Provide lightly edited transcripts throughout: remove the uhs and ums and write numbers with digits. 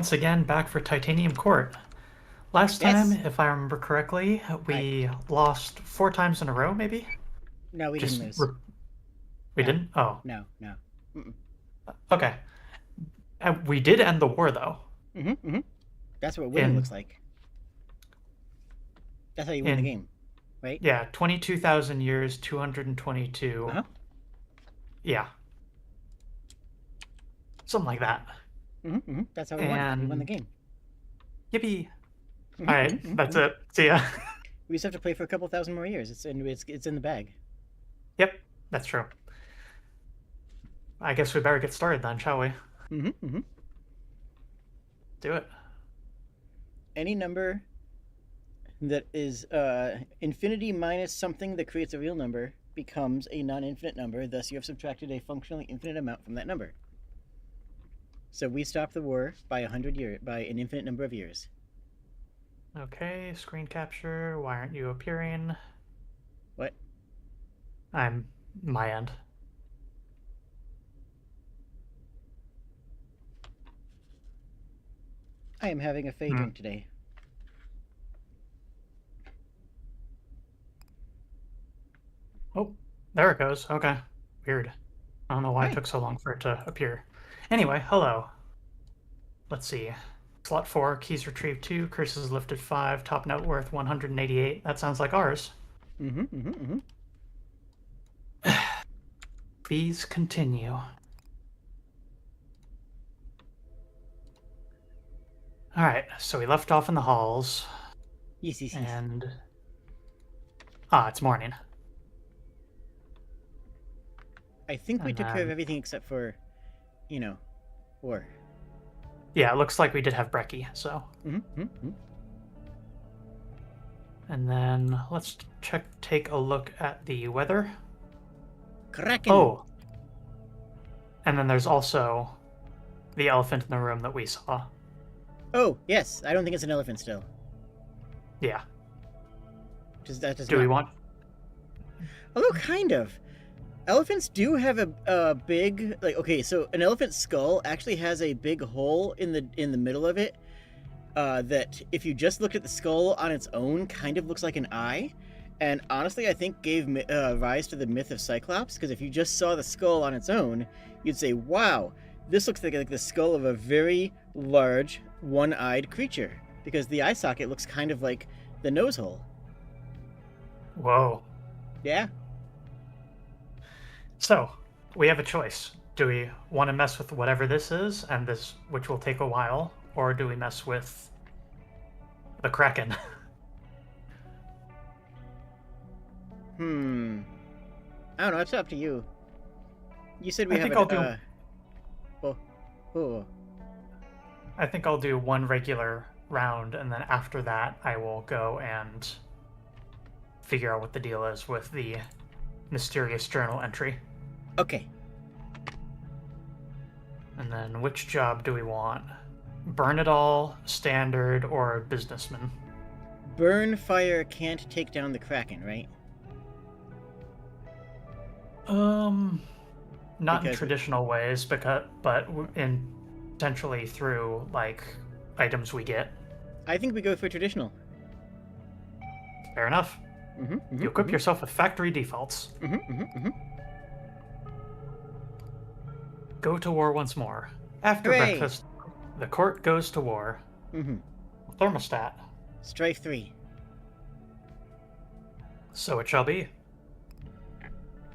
once again back for Titanium Court. Last time, Yes. if I remember correctly, I we lost 4 times in a row, maybe? No, we didn't Just lose. we No, didn't? Oh, no, no. Mm-mm. okay. We did end the war though. Mm-hmm. That's what winning In looks like. That's how you win the in game, right? yeah, 22,000 years, 222. Uh-huh. Yeah, something like that. Mm-hmm. That's how we won. We won the And game. yippee! All Mm-hmm. right, Mm-hmm. that's Mm-hmm. it. See ya. We just have to play for a couple thousand more years. It's in the bag. Yep, that's true. I guess we better get started then, shall we? Mm-hmm. Mm-hmm. Do it. Any number that is infinity minus something that creates a real number becomes a non-infinite number. Thus, you have subtracted a functionally infinite amount from that number. So we stopped the war by by an infinite number of years. Okay, screen capture. Why aren't you appearing? What? I'm my end. I am having a Fey Hmm. drink today. Oh, there it goes. Okay. Weird. I don't know why it Hi. took so long for it to appear. Anyway, hello. Let's see. Slot 4, keys retrieved 2, curses lifted 5, top net worth 188. That sounds like ours. Mm-hmm. Mm-hmm. Mm-hmm. Please continue. Alright, so we left off in the halls, Yes, yes, yes. and... Ah, it's morning. I think we And took care of then... everything except for, war. Yeah, it looks like we did have Brekkie, so... Mm-hmm. Mm-hmm. And then let's take a look at the weather. Kraken. Oh, and then there's also the elephant in the room that we saw. Oh, yes. I don't think it's an elephant still. Yeah. That does Do not. we want... Although, kind of. Elephants do have a big okay. So an elephant's skull actually has a big hole in the middle of it. That if you just looked at the skull on its own, kind of looks like an eye. And honestly, I think gave rise to the myth of Cyclops. Because if you just saw the skull on its own, you'd say, "Wow, this looks like the skull of a very large, one-eyed creature." Because the eye socket looks kind of like the nose hole. Whoa. Yeah. So, we have a choice. Do we want to mess with whatever this is, and this, which will take a while, or do we mess with the Kraken? I don't know. It's up to you. You said we I have think a. I'll do. Oh. I think I'll do one regular round, and then after that, I will go and figure out what the deal is with the mysterious journal entry. Okay. And then, which job do we want? Burn it all, standard, or businessman? Burn fire can't take down the Kraken, right? Not in Because traditional ways, but in essentially through like items we get. I think we go for traditional. Fair enough. You equip yourself with factory defaults. Go to war once more. After Hooray! breakfast, the court goes to war. Thermostat. Strife 3. So it shall be.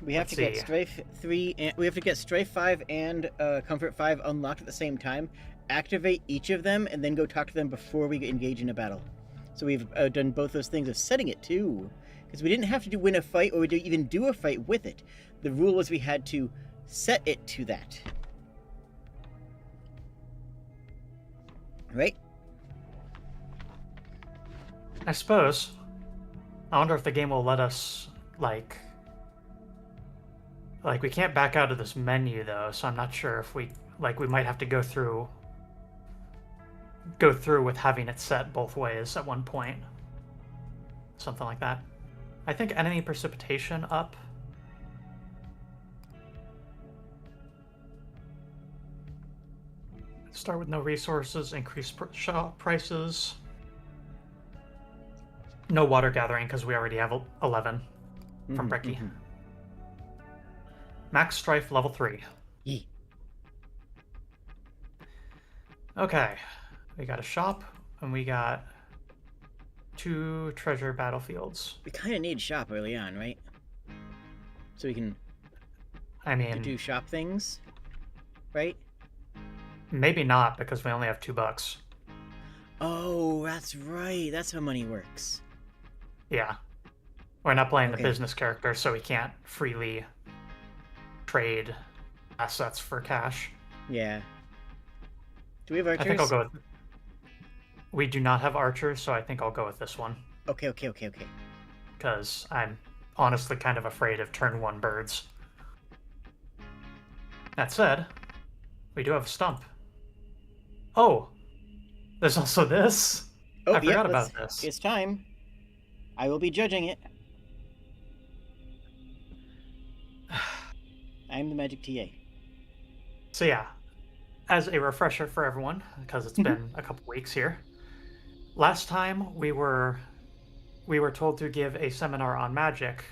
We have Let's to get see. Strife 3 and we have to get Strife 5 and Comfort 5 unlocked at the same time. Activate each of them and then go talk to them before we engage in a battle. So we've done both those things of setting it too, because we didn't have to win a fight or even do a fight with it. The rule was we had to set it to that. Right? I suppose. I wonder if the game will let us like we can't back out of this menu though, so I'm not sure if we might have to go through with having it set both ways at one point. Something like that. I think enemy precipitation up. Start with no resources, increase shop prices. No water gathering because we already have 11 from Brecky. Max Strife level 3. Yee. Okay, we got a shop and we got 2 treasure battlefields. We kind of need shop early on, right? So we can do shop things, right? Maybe not, because we only have $2. Oh, that's right. That's how money works. Yeah. We're not playing the business character, so we can't freely trade assets for cash. Yeah. Do we have archers? I think I'll go with... We do not have archers, so I think I'll go with this one. Okay. Because I'm honestly kind of afraid of turn 1 birds. That said, we do have a stump. Oh! There's also this! Oh, I forgot about this. It's time. I will be judging it. I'm the magic TA. So yeah, as a refresher for everyone, because it's been a couple weeks here, last time we were told to give a seminar on magic,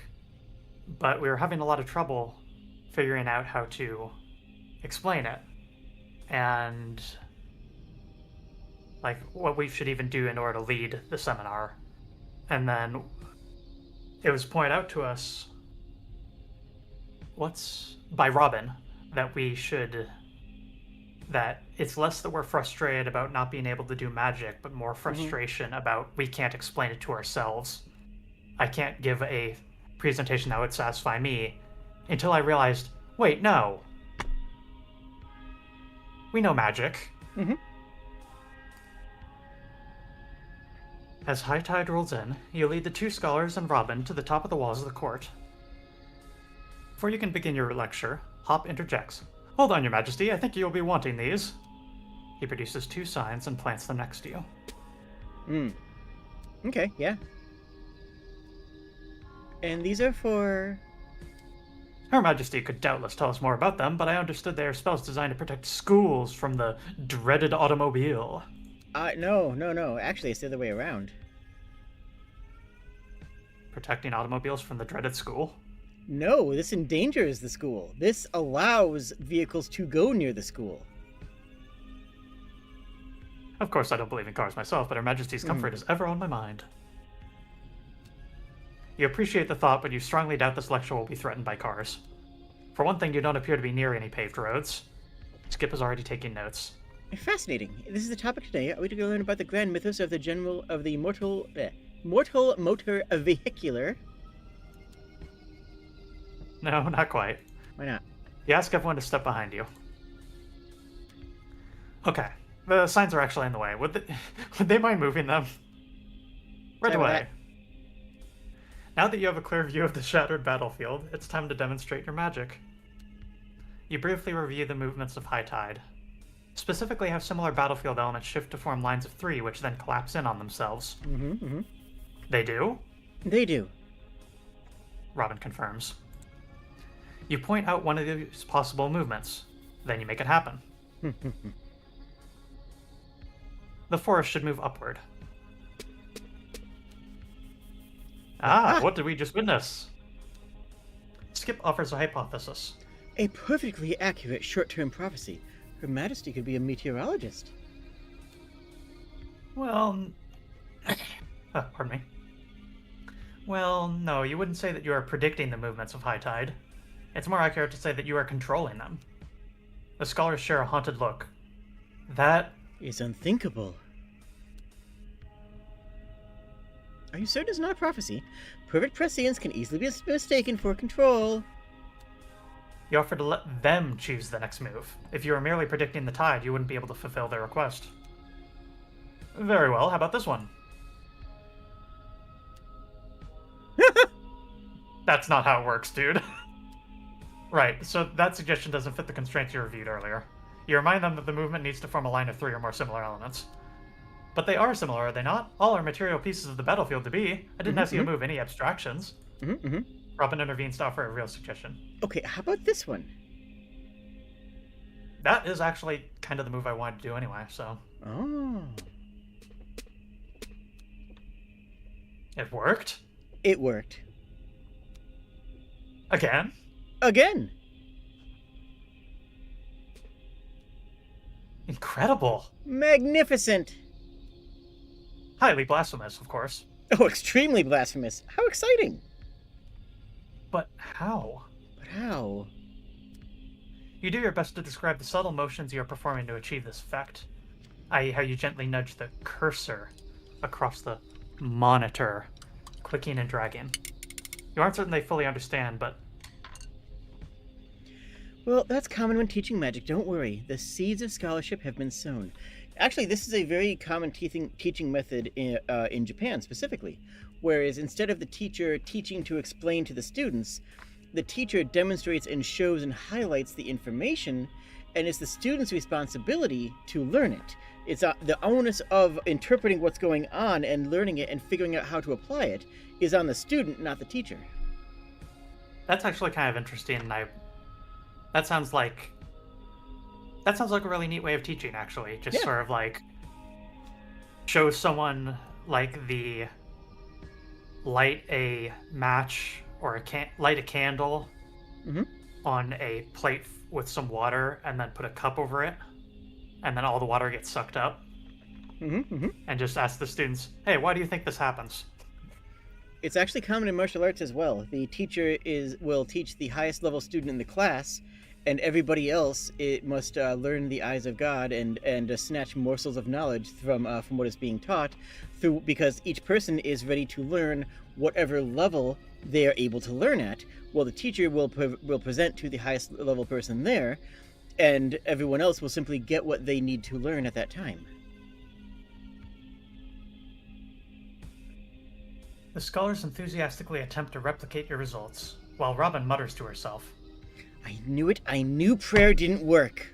but we were having a lot of trouble figuring out how to explain it, and like what we should even do in order to lead the seminar. And then it was pointed out to us by Robin that it's less that we're frustrated about not being able to do magic, but more frustration about we can't explain it to ourselves. I can't give a presentation that would satisfy me until I realized, wait, no. We know magic. As high tide rolls in, you lead the 2 scholars and Robin to the top of the walls of the court. Before you can begin your lecture, Hop interjects. Hold on, Your Majesty, I think you'll be wanting these. He produces 2 signs and plants them next to you. Okay, yeah. And these are for... Her Majesty could doubtless tell us more about them, but I understood they are spells designed to protect schools from the dreaded automobile. No. Actually, it's the other way around. Protecting automobiles from the dreaded school? No, this endangers the school. This allows vehicles to go near the school. Of course, I don't believe in cars myself, but Her Majesty's comfort is ever on my mind. You appreciate the thought, but you strongly doubt this lecture will be threatened by cars. For one thing, you don't appear to be near any paved roads. Skip is already taking notes. Fascinating. This is the topic today. Are we to go learn about the grand mythos of the mortal motor vehicular? No, not quite. Why not? You ask everyone to step behind you. Okay, the signs are actually in the way. Would they mind moving them? Right away. Now that you have a clear view of the shattered battlefield, it's time to demonstrate your magic. You briefly review the movements of high tide. Specifically, have similar battlefield elements shift to form lines of 3, which then collapse in on themselves. They do? They do. Robin confirms. You point out one of these possible movements. Then you make it happen. The forest should move upward. What did we just witness? Skip offers a hypothesis. A perfectly accurate short-term prophecy. Her Majesty could be a meteorologist. Well... pardon me. Well, no, you wouldn't say that you are predicting the movements of high tide. It's more accurate to say that you are controlling them. The scholars share a haunted look. That is unthinkable. Are you certain it's not a prophecy? Perfect prescience can easily be mistaken for control. You offer to let them choose the next move. If you were merely predicting the tide, you wouldn't be able to fulfill their request. Very well, how about this one? That's not how it works, dude. Right, so that suggestion doesn't fit the constraints you reviewed earlier. You remind them that the movement needs to form a line of 3 or more similar elements. But they are similar, are they not? All are material pieces of the battlefield to be. I didn't ask you to move any abstractions. Robin intervenes to offer a real suggestion. Okay, how about this one? That is actually kind of the move I wanted to do anyway, so. Oh. It worked? It worked. Again? Again! Incredible. Magnificent! Highly blasphemous, of course. Oh, extremely blasphemous. How exciting! But how? But how? You do your best to describe the subtle motions you are performing to achieve this effect, i.e. how you gently nudge the cursor across the monitor, clicking and dragging. You aren't certain they fully understand, but... Well, that's common when teaching magic. Don't worry. The seeds of scholarship have been sown. Actually, this is a very common teaching method in Japan specifically, whereas instead of the teacher teaching to explain to the students, the teacher demonstrates and shows and highlights the information, and it's the student's responsibility to learn it. It's the onus of interpreting what's going on and learning it and figuring out how to apply it is on the student, not the teacher. That's actually kind of interesting, and that sounds like a really neat way of teaching, actually. Just sort of like show someone like the light a match or light a candle on a plate with some water and then put a cup over it, and then all the water gets sucked up. And just ask the students, hey, why do you think this happens? It's actually common in martial arts as well. The teacher will teach the highest level student in the class, and everybody else must learn the eyes of God and snatch morsels of knowledge from what is being taught, because each person is ready to learn whatever level they are able to learn at. Well, the teacher will present to the highest level person there, and everyone else will simply get what they need to learn at that time. The scholars enthusiastically attempt to replicate your results, while Robin mutters to herself. I knew it. I knew prayer didn't work.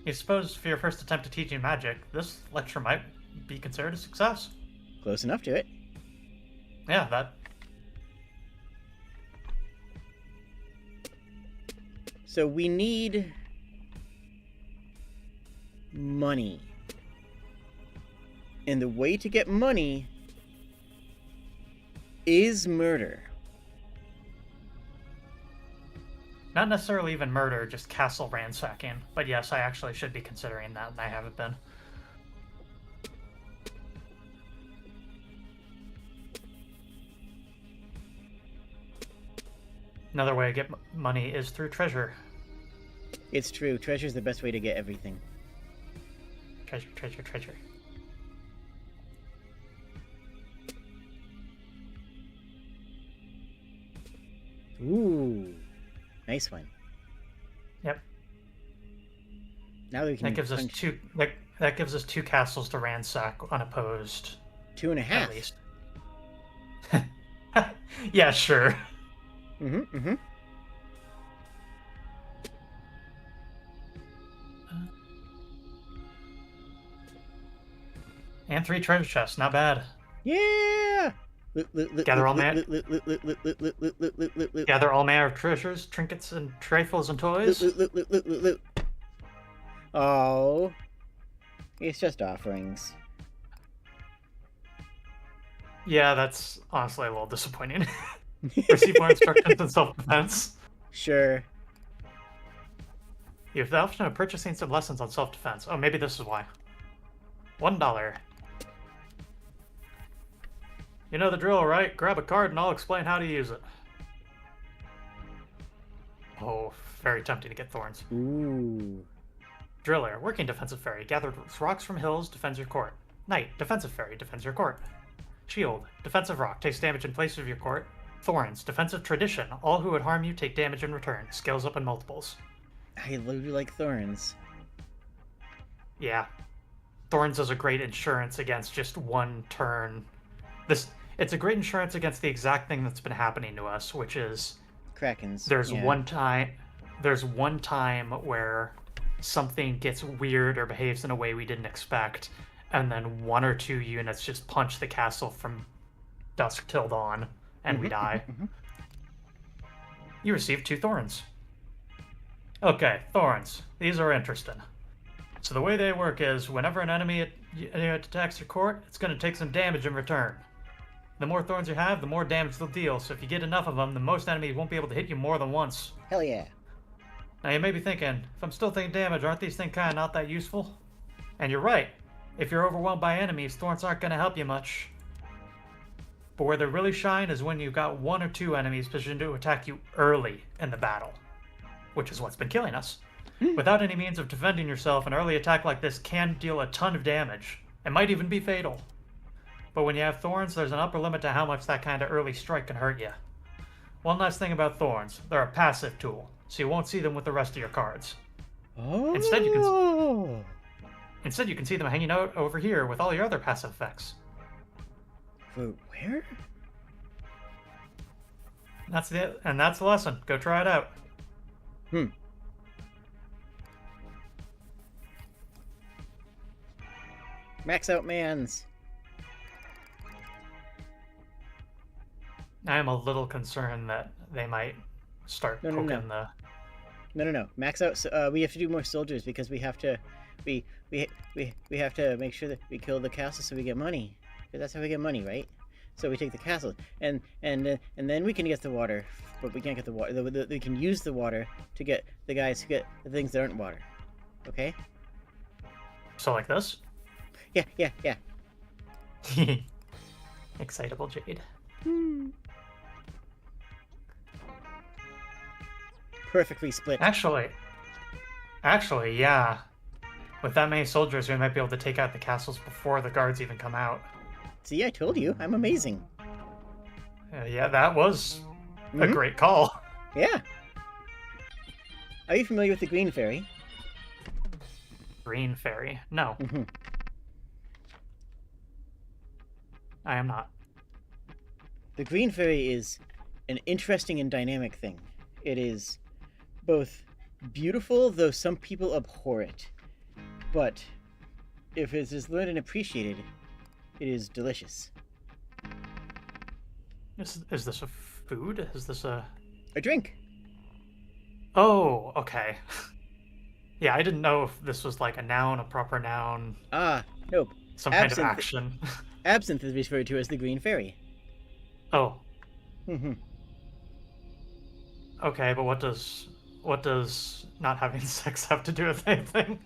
You suppose for your first attempt at teaching magic, this lecture might be considered a success. Close enough to it. Yeah, that. So we need money. And the way to get money is murder. Not necessarily even murder, just castle ransacking. But yes, I actually should be considering that, and I haven't been. Another way to get money is through treasure. It's true. Treasure's the best way to get everything. Treasure, treasure, treasure. Ooh. Nice one. Yep. Now we can. That gives us two castles to ransack unopposed. 2.5. At least. Yeah, sure. And 3 treasure chests, not bad. Yeah. Gather all manner of treasures, trinkets, and trifles and toys. Oh, it's just offerings. Yeah, that's honestly a little disappointing. Receive more instructions in self-defense. Sure. You have the option of purchasing some lessons on self-defense. Oh, maybe this is why. $1. You know the drill, right? Grab a card and I'll explain how to use it. Oh, very tempting to get thorns. Ooh. Driller, working defensive fairy. Gathers rocks from hills, defends your court. Knight, defensive fairy, defends your court. Shield, defensive rock, takes damage in place of your court. Thorns, defensive tradition. All who would harm you take damage in return. Scales up in multiples. I literally like thorns. Yeah. Thorns is a great insurance against just one turn. It's a great insurance against the exact thing that's been happening to us, which is Krakens. There's one time where something gets weird or behaves in a way we didn't expect, and then 1 or 2 units just punch the castle from dusk till dawn, and we die. You receive 2 thorns. Okay, thorns. These are interesting. So the way they work is, whenever an enemy attacks your court, it's going to take some damage in return. The more thorns you have, the more damage they'll deal, so if you get enough of them, then most enemies won't be able to hit you more than once. Hell yeah. Now you may be thinking, if I'm still taking damage, aren't these things kind of not that useful? And you're right. If you're overwhelmed by enemies, thorns aren't going to help you much. But where they really shine is when you've got 1 or 2 enemies positioned to attack you early in the battle, which is what's been killing us. Without any means of defending yourself, an early attack like this can deal a ton of damage. It might even be fatal. But when you have thorns, there's an upper limit to how much that kind of early strike can hurt you. One last thing about thorns, they're a passive tool, so you won't see them with the rest of your cards. Oh. Instead, you can see them hanging out over here with all your other passive effects. Where? That's the lesson. Go try it out. Max out mans. I am a little concerned that they might start poking the... No. Max out. We have to do more soldiers because we have to. We have to make sure that we kill the castle so we get money. Because that's how we get money, right? So we take the castle, and then we can get the water, but we can't get the water. We can use the water to get the guys who get the things that aren't water. Okay? So like this? Yeah. Excitable Jade. Perfectly split. Actually, yeah. With that many soldiers, we might be able to take out the castles before the guards even come out. See, I told you, I'm amazing. Yeah, that was a great call. Yeah. Are you familiar with the Green Fairy? Green Fairy? No. I am not. The Green Fairy is an interesting and dynamic thing. It is both beautiful, though some people abhor it. But if it is learned and appreciated, it is delicious. Is this a food? Is this a drink? Oh, okay. Yeah, I didn't know if this was like a noun, a proper noun. Nope. Some kind of action. Absinthe is referred to as the Green Fairy. Oh. Okay, but what does not having sex have to do with anything?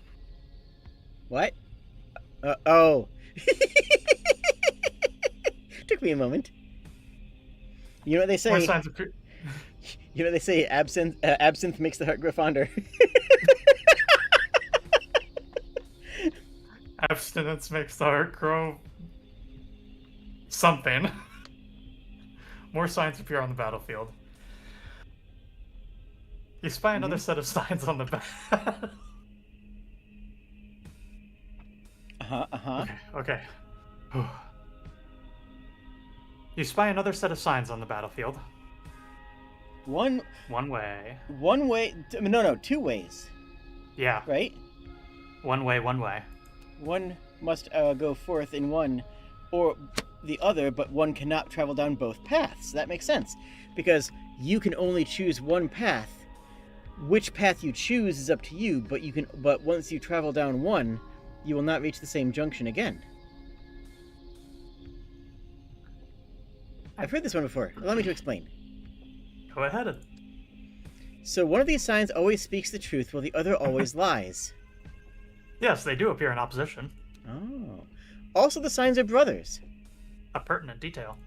What? Oh. Took me a moment. You know what they say? More signs of... You know what they say? Absinthe makes the heart grow fonder. Abstinence makes the heart grow... something. More signs appear on the battlefield. You spy another set of signs on the back. Okay. You spy another set of signs on the battlefield. One way. No, 2 ways. Yeah. Right? One way. One must go forth in one or the other, but one cannot travel down both paths. That makes sense. Because you can only choose one path. Which path you choose is up to you, but once you travel down one, you will not reach the same junction again. I've heard this one before. Allow me to explain. Go ahead. So one of these signs always speaks the truth, while the other always lies. Yes, they do appear in opposition. Oh. Also, the signs are brothers. A pertinent detail.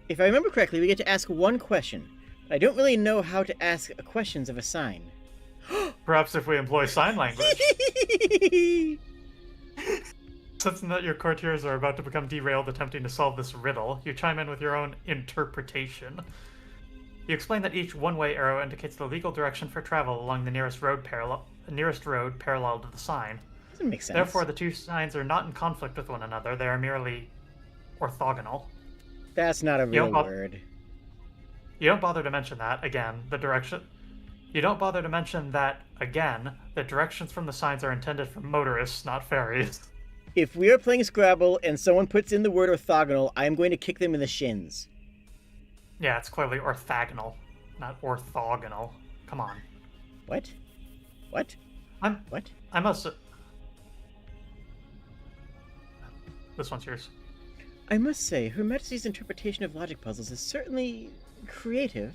If I remember correctly, we get to ask one question. I don't really know how to ask questions of a sign. Perhaps if we employ sign language. Since that your courtiers are about to become derailed attempting to solve this riddle, you chime in with your own interpretation. You explain that each one-way arrow indicates the legal direction for travel along the nearest road parallel to the sign. Doesn't make sense. Therefore, the 2 signs are not in conflict with one another. They are merely orthogonal. That's not a real word. You don't bother to mention that, again, the direction... You don't bother to mention that, again, the directions from the signs are intended for motorists, not fairies. If we are playing Scrabble and someone puts in the word orthogonal, I'm going to kick them in the shins. Yeah, it's clearly orthogonal, not orthogonal. Come on. What? What? I'm. What? I must. This one's yours. I must say, Her Majesty's interpretation of logic puzzles is certainly creative.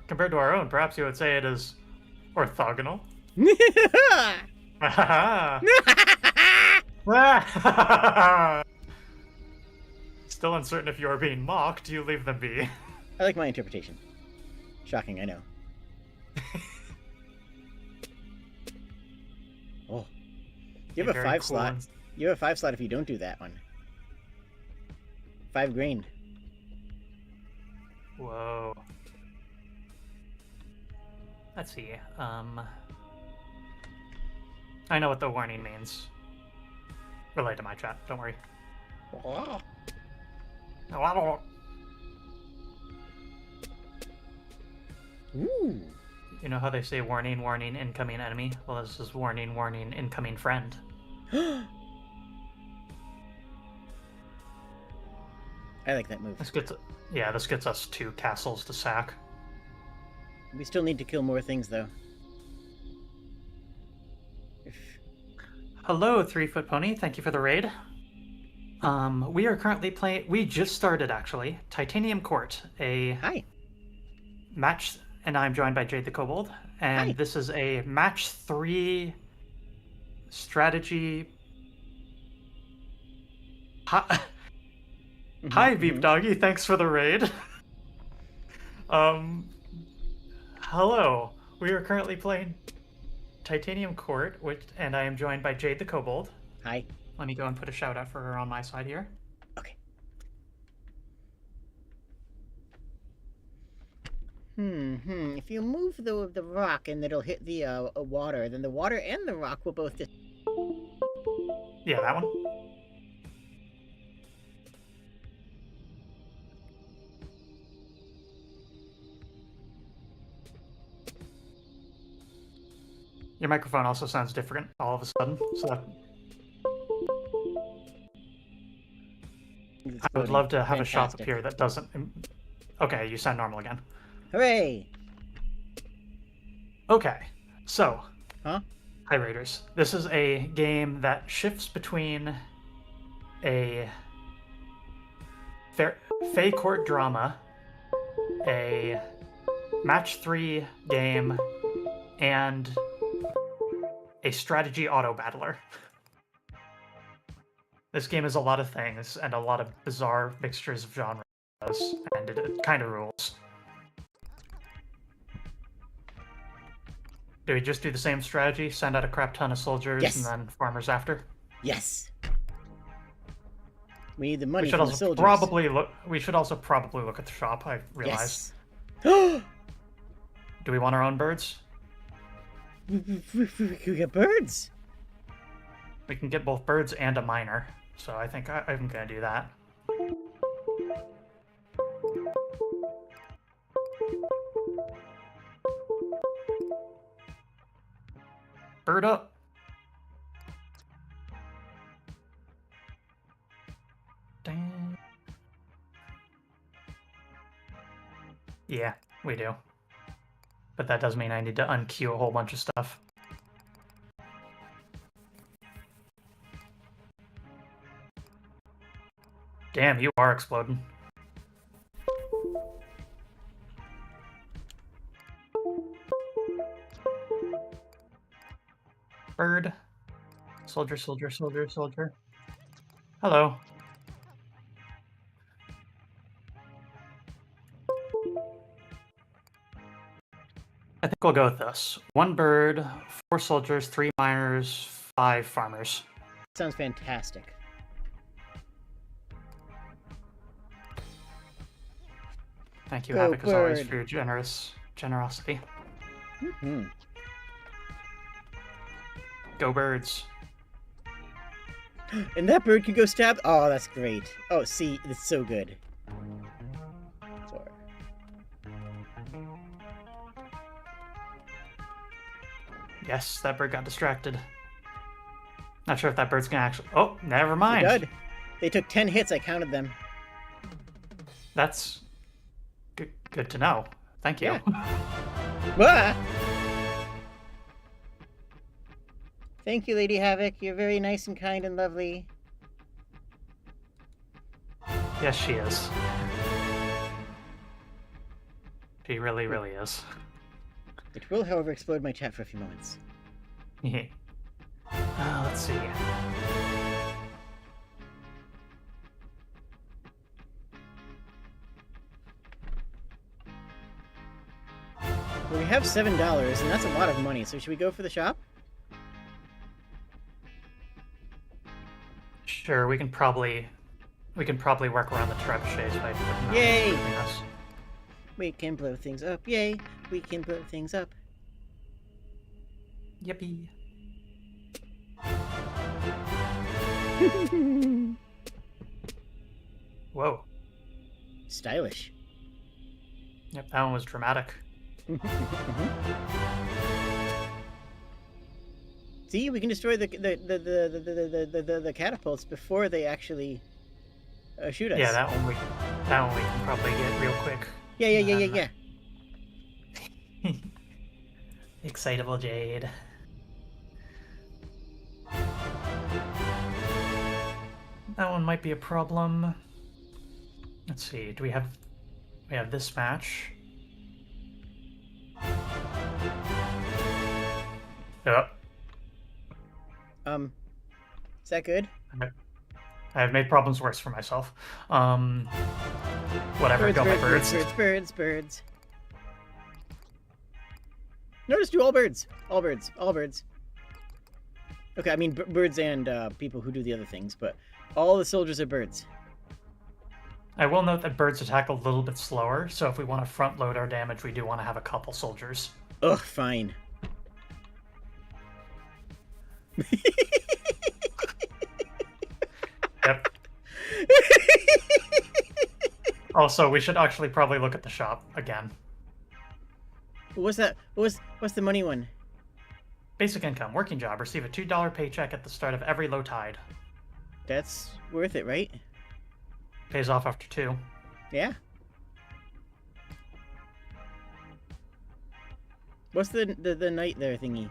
Compared to our own, perhaps you would say it is orthogonal. Still uncertain if you are being mocked, you leave them be. I like my interpretation. Shocking, I know. Oh. You have a 5 slot. You have a 5 slot if you don't do that one. 5 grain. Whoa. Let's see. I know what the warning means. Relay to my chat, don't worry. Ooh. You know how they say warning, warning, incoming enemy? Well, this is warning, warning, incoming friend. I like that move. This gets us 2 castles to sack. We still need to kill more things, though. Hello, 3-Foot Pony. Thank you for the raid. We are currently playing... We just started, actually. Titanium Court, a Hi. match... And I'm joined by Jade the Kobold. And Hi. This is a match 3 strategy... Hi, Beep Doggy. Thanks for the raid. Hello. We are currently playing Titanium Court, and I am joined by Jade the Kobold. Hi. Let me go and put a shout out for her on my side here. Okay. If you move the rock and it'll hit the water, then the water and the rock will both just... Yeah, that one. Your microphone also sounds different all of a sudden, so that... I would love to have a shop up here that doesn't... Okay, you sound normal again. Hooray! Okay, so... Huh? Hi, Raiders. This is a game that shifts between a Fey Court drama, a match 3 game, and a strategy auto battler. This game is a lot of things and a lot of bizarre mixtures of genres, and it kind of rules. Do we just do the same strategy? Send out a crap ton of soldiers and then farmers after? Yes. We need the money from the soldiers. We should also probably look at the shop, I realized. Yes. Do we want our own birds? We could get birds. We can get both birds and a miner, so I think I'm gonna do that. Bird up! Dang. Yeah, we do. But that does mean I need to unqueue a whole bunch of stuff. Damn, you are exploding. Bird. Soldier, soldier, soldier, soldier. Hello. I think we'll go with this. 1 bird, 4 soldiers, 3 miners, 5 farmers. Sounds fantastic. Thank you, Havoc, as always, for your generosity. Go birds. And that bird can go stab... Oh, that's great. Oh, see, it's so good. Yes, that bird got distracted. Not sure if that bird's gonna actually... Oh, never mind. Good. They took 10 hits, I counted them. That's good to know. Thank you. Yeah. Thank you, Lady Havoc. You're very nice and kind and lovely. Yes, she is. She really, really is. It will, however, explode my chat for a few moments. Let's see. Well, we have $7, and that's a lot of money, so should we go for the shop? Sure, we can probably work around the trebuchets by putting them Yay! between us. We can blow things up. Yay! We can blow things up. Yippee. Whoa. Stylish. Yep, that one was dramatic. See, we can destroy the catapults before they actually shoot us. Yeah, that one we can probably get real quick. Yeah. Excitable Jade. That one might be a problem. Let's see. We have this match. Yep. Is that good? I've made problems worse for myself. Whatever, go my birds. Birds. Notice do all birds. All birds. Okay, I mean birds and people who do the other things, but all the soldiers are birds. I will note that birds attack a little bit slower, so if we want to front load our damage, we do want to have a couple soldiers. Ugh, fine. Yep. Also, we should actually probably look at the shop again. What's that? What's the money one? Basic income, working job, receive a $2 paycheck at the start of every low tide. That's worth it, right? Pays off after 2. Yeah. What's the knight there thingy?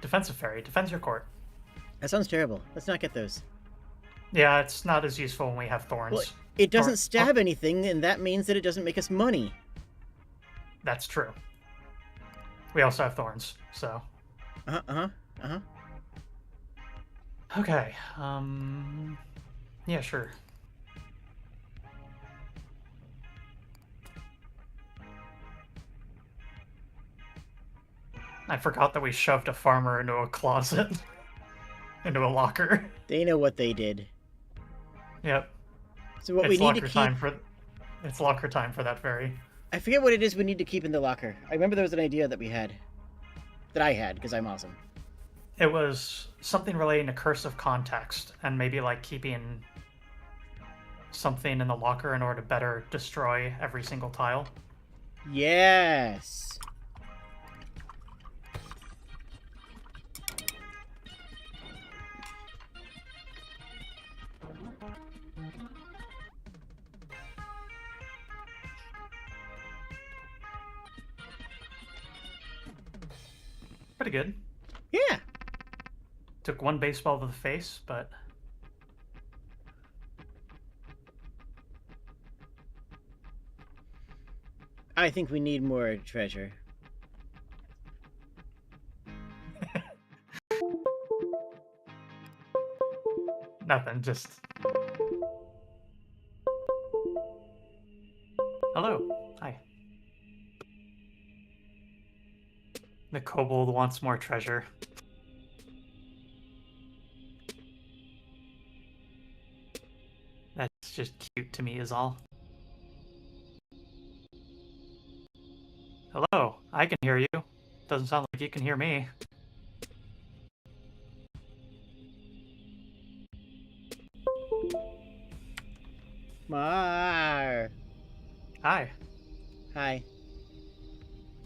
Defensive fairy, defends your court. That sounds terrible. Let's not get those. Yeah, it's not as useful when we have thorns. Well, it doesn't stab anything, and that means that it doesn't make us money. That's true. We also have thorns, so. Okay. Yeah, sure. I forgot that we shoved a farmer into a closet. Into a locker. They know what they did. Yep. So what we need to keep... It's locker time for that fairy. I forget what it is we need to keep in the locker. I remember there was an idea that we had. That I had, because I'm awesome. It was something relating to Curse of Context, and maybe like keeping something in the locker in order to better destroy every single tile. Yes. Pretty good. Yeah. Took one baseball to the face, but... I think we need more treasure. Nothing, just... Hello. Hi. The kobold wants more treasure. That's just cute to me is all. Hello, I can hear you. Doesn't sound like you can hear me. Mar. Hi. Hi.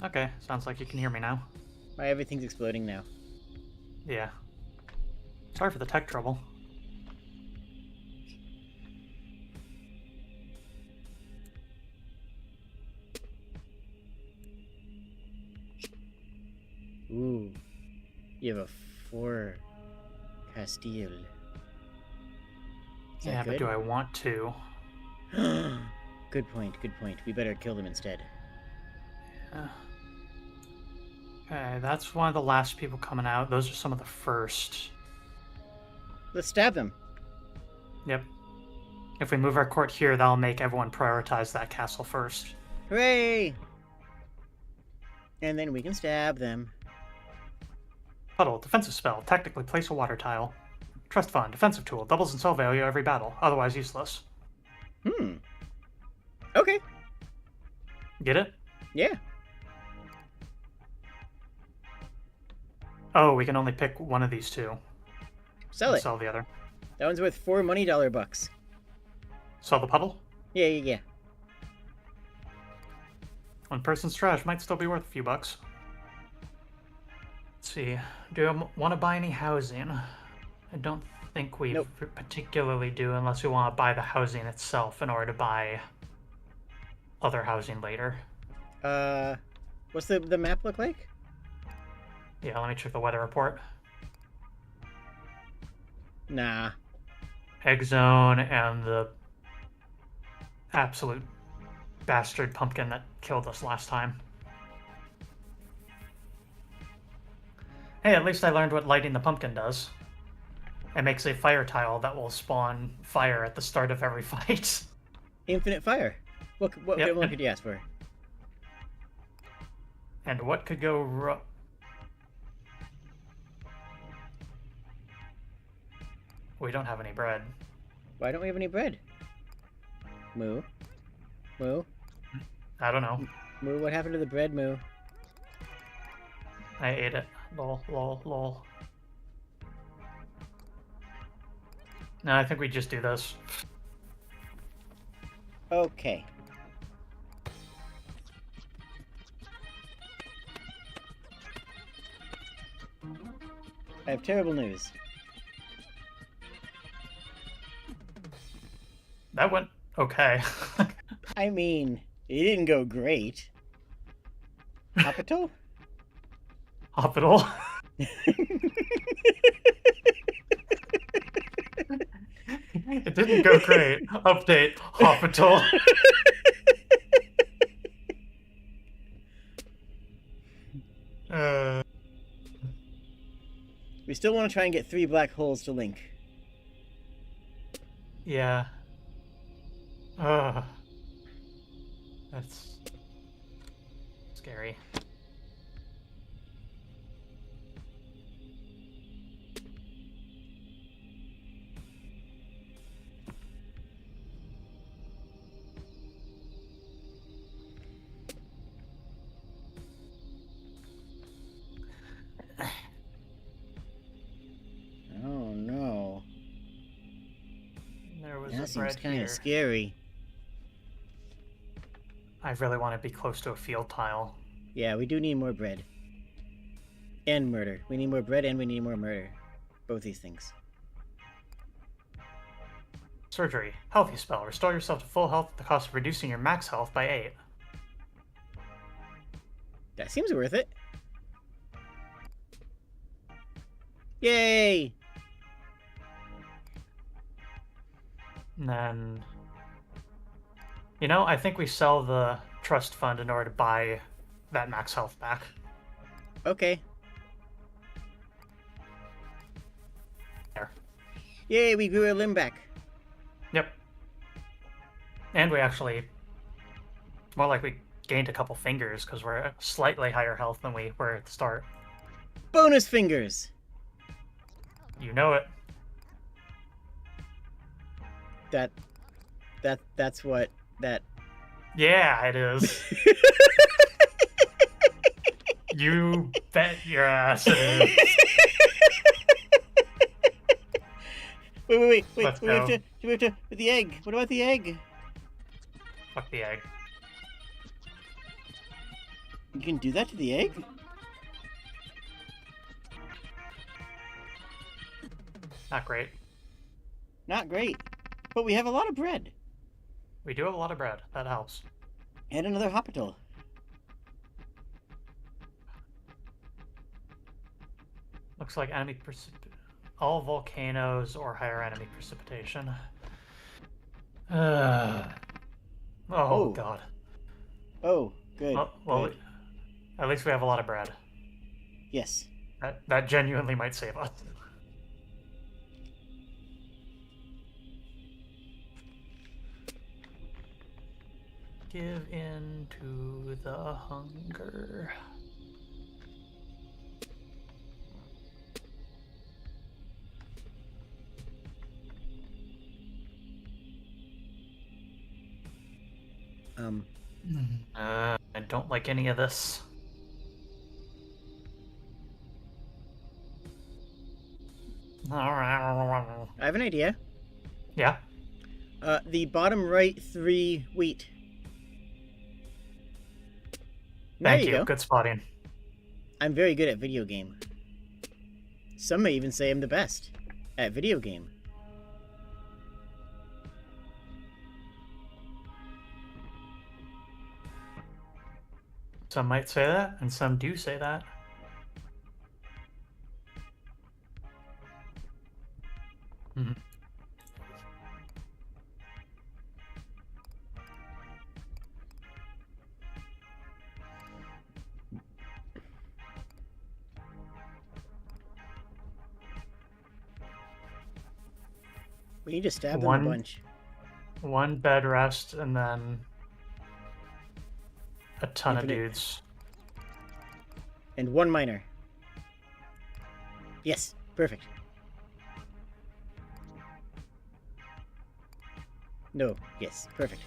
Okay, sounds like you can hear me now. Everything's exploding now. Yeah. Sorry for the tech trouble. Ooh. You have a 4 Castile. Is Yeah, that but good? do I want to? Good point, good point. We better kill them instead. Okay, that's one of the last people coming out. Those are some of the first. Let's stab them. Yep. If we move our court here, that'll make everyone prioritize that castle first. Hooray! And then we can stab them. Puddle, defensive spell. Technically place a water tile. Trust fund, defensive tool. Doubles in spell value every battle. Otherwise useless. Okay. Get it? Yeah. Oh, we can only pick one of these two. Sell it. Sell the other. That one's worth 4 money dollar bucks. Sell the puddle? Yeah. One person's trash might still be worth a few bucks. Let's see. Do I want to buy any housing? I don't think we particularly do unless we want to buy the housing itself in order to buy other housing later. What's the map look like? Yeah, let me check the weather report. Nah. Egg zone and the absolute bastard pumpkin that killed us last time. Hey, at least I learned what lighting the pumpkin does. It makes a fire tile that will spawn fire at the start of every fight. Infinite fire. What Yep. more could you ask for? And what could go wrong? We don't have any bread. Why don't we have any bread? Moo. Moo. I don't know. Moo, what happened to the bread, Moo? I ate it. Lol, lol, lol. No, I think we just do this. Okay. I have terrible news. That went okay. I mean, it didn't go great. Hospital? Hospital. It didn't go great. Update. Hospital. We still want to try and get 3 black holes to link. Yeah. That's scary. Oh no. There was That a seems bread kind here. of scary. I really want to be close to a field tile. Yeah, we do need more bread. And murder. We need more bread and we need more murder. Both these things. Surgery. Healthy spell. Restore yourself to full health at the cost of reducing your max health by 8. That seems worth it. Yay! And then... You know, I think we sell the trust fund in order to buy that max health back. Okay. There. Yay, we grew a limb back. Yep. And we actually... More like we gained a couple fingers because we're at slightly higher health than we were at the start. Bonus fingers! You know it. That's what that... Yeah, it is. You bet your ass it is. Wait. Let's We have go. to... The egg. What about the egg? Fuck the egg. You can do that to the egg? Not great. Not great. But we have a lot of bread. We do have a lot of bread. That helps. And another hospital. Looks like all volcanoes or higher enemy precipitation. Oh, God. Oh, good. Well, good. at least we have a lot of bread. Yes. That genuinely might save us. Give in to the hunger. I don't like any of this. I have an idea. Yeah? The bottom right 3 wheat. Thank there you go. Good spotting. I'm very good at video game. Some may even say I'm the best at video game. Some might say that, and some do say that. Mm-hmm. We need to stab them a bunch. One bed rest, and then a ton of dudes. And 1 miner. Yes, perfect. No, yes, perfect.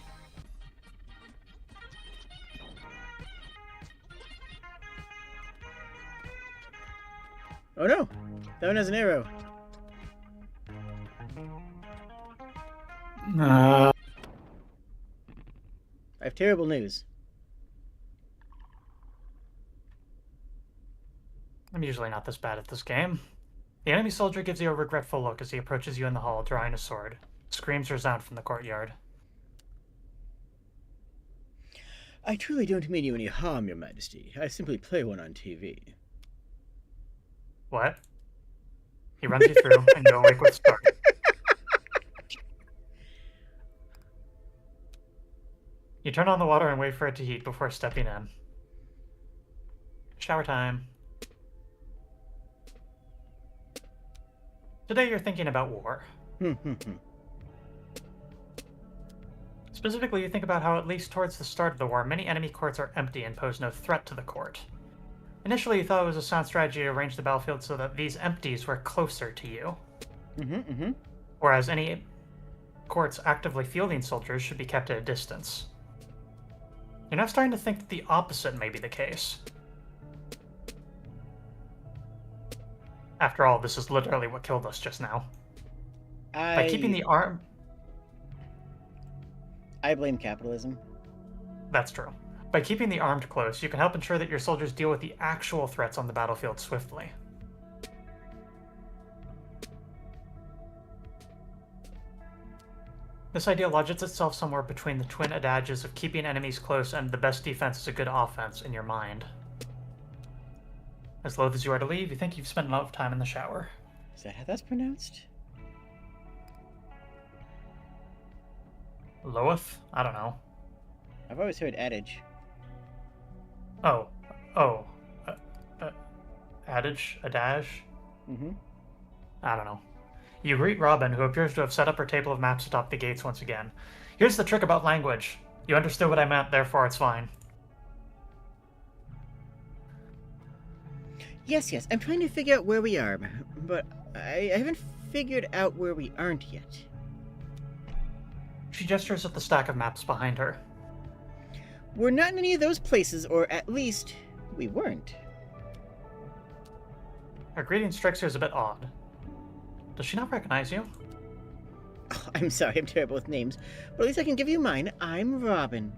Oh no! That one has an arrow. I have terrible news. I'm usually not this bad at this game. The enemy soldier gives you a regretful look as he approaches you in the hall, drawing a sword. Screams resound from the courtyard. I truly don't mean you any harm, Your Majesty. I simply play one on TV. What? He runs you through, and you awake with start. You turn on the water and wait for it to heat before stepping in. Shower time. Today you're thinking about war. Specifically, you think about how, at least towards the start of the war, many enemy courts are empty and pose no threat to the court. Initially, you thought it was a sound strategy to arrange the battlefield so that these empties were closer to you. Whereas any courts actively fielding soldiers should be kept at a distance. You're now starting to think that the opposite may be the case. After all, this is literally what killed us just now. By keeping the arm... I blame capitalism. That's true. By keeping the armed close, you can help ensure that your soldiers deal with the actual threats on the battlefield swiftly. This idea lodges itself somewhere between the twin adages of keeping enemies close and the best defense is a good offense in your mind. As loath as you are to leave, you think you've spent enough time in the shower. Is that how that's pronounced? Loath? I don't know. I've always heard adage. Adage? Adage? Mm-hmm. I don't know. You greet Robin, who appears to have set up her table of maps atop the gates once again. Here's the trick about language. You understood what I meant, therefore it's fine. Yes, I'm trying to figure out where we are, but I haven't figured out where we aren't yet. She gestures at the stack of maps behind her. We're not in any of those places, or at least, we weren't. Her greeting strikes you as a bit odd. Does she not recognize you? Oh, I'm sorry, I'm terrible with names, but at least I can give you mine. I'm Robin.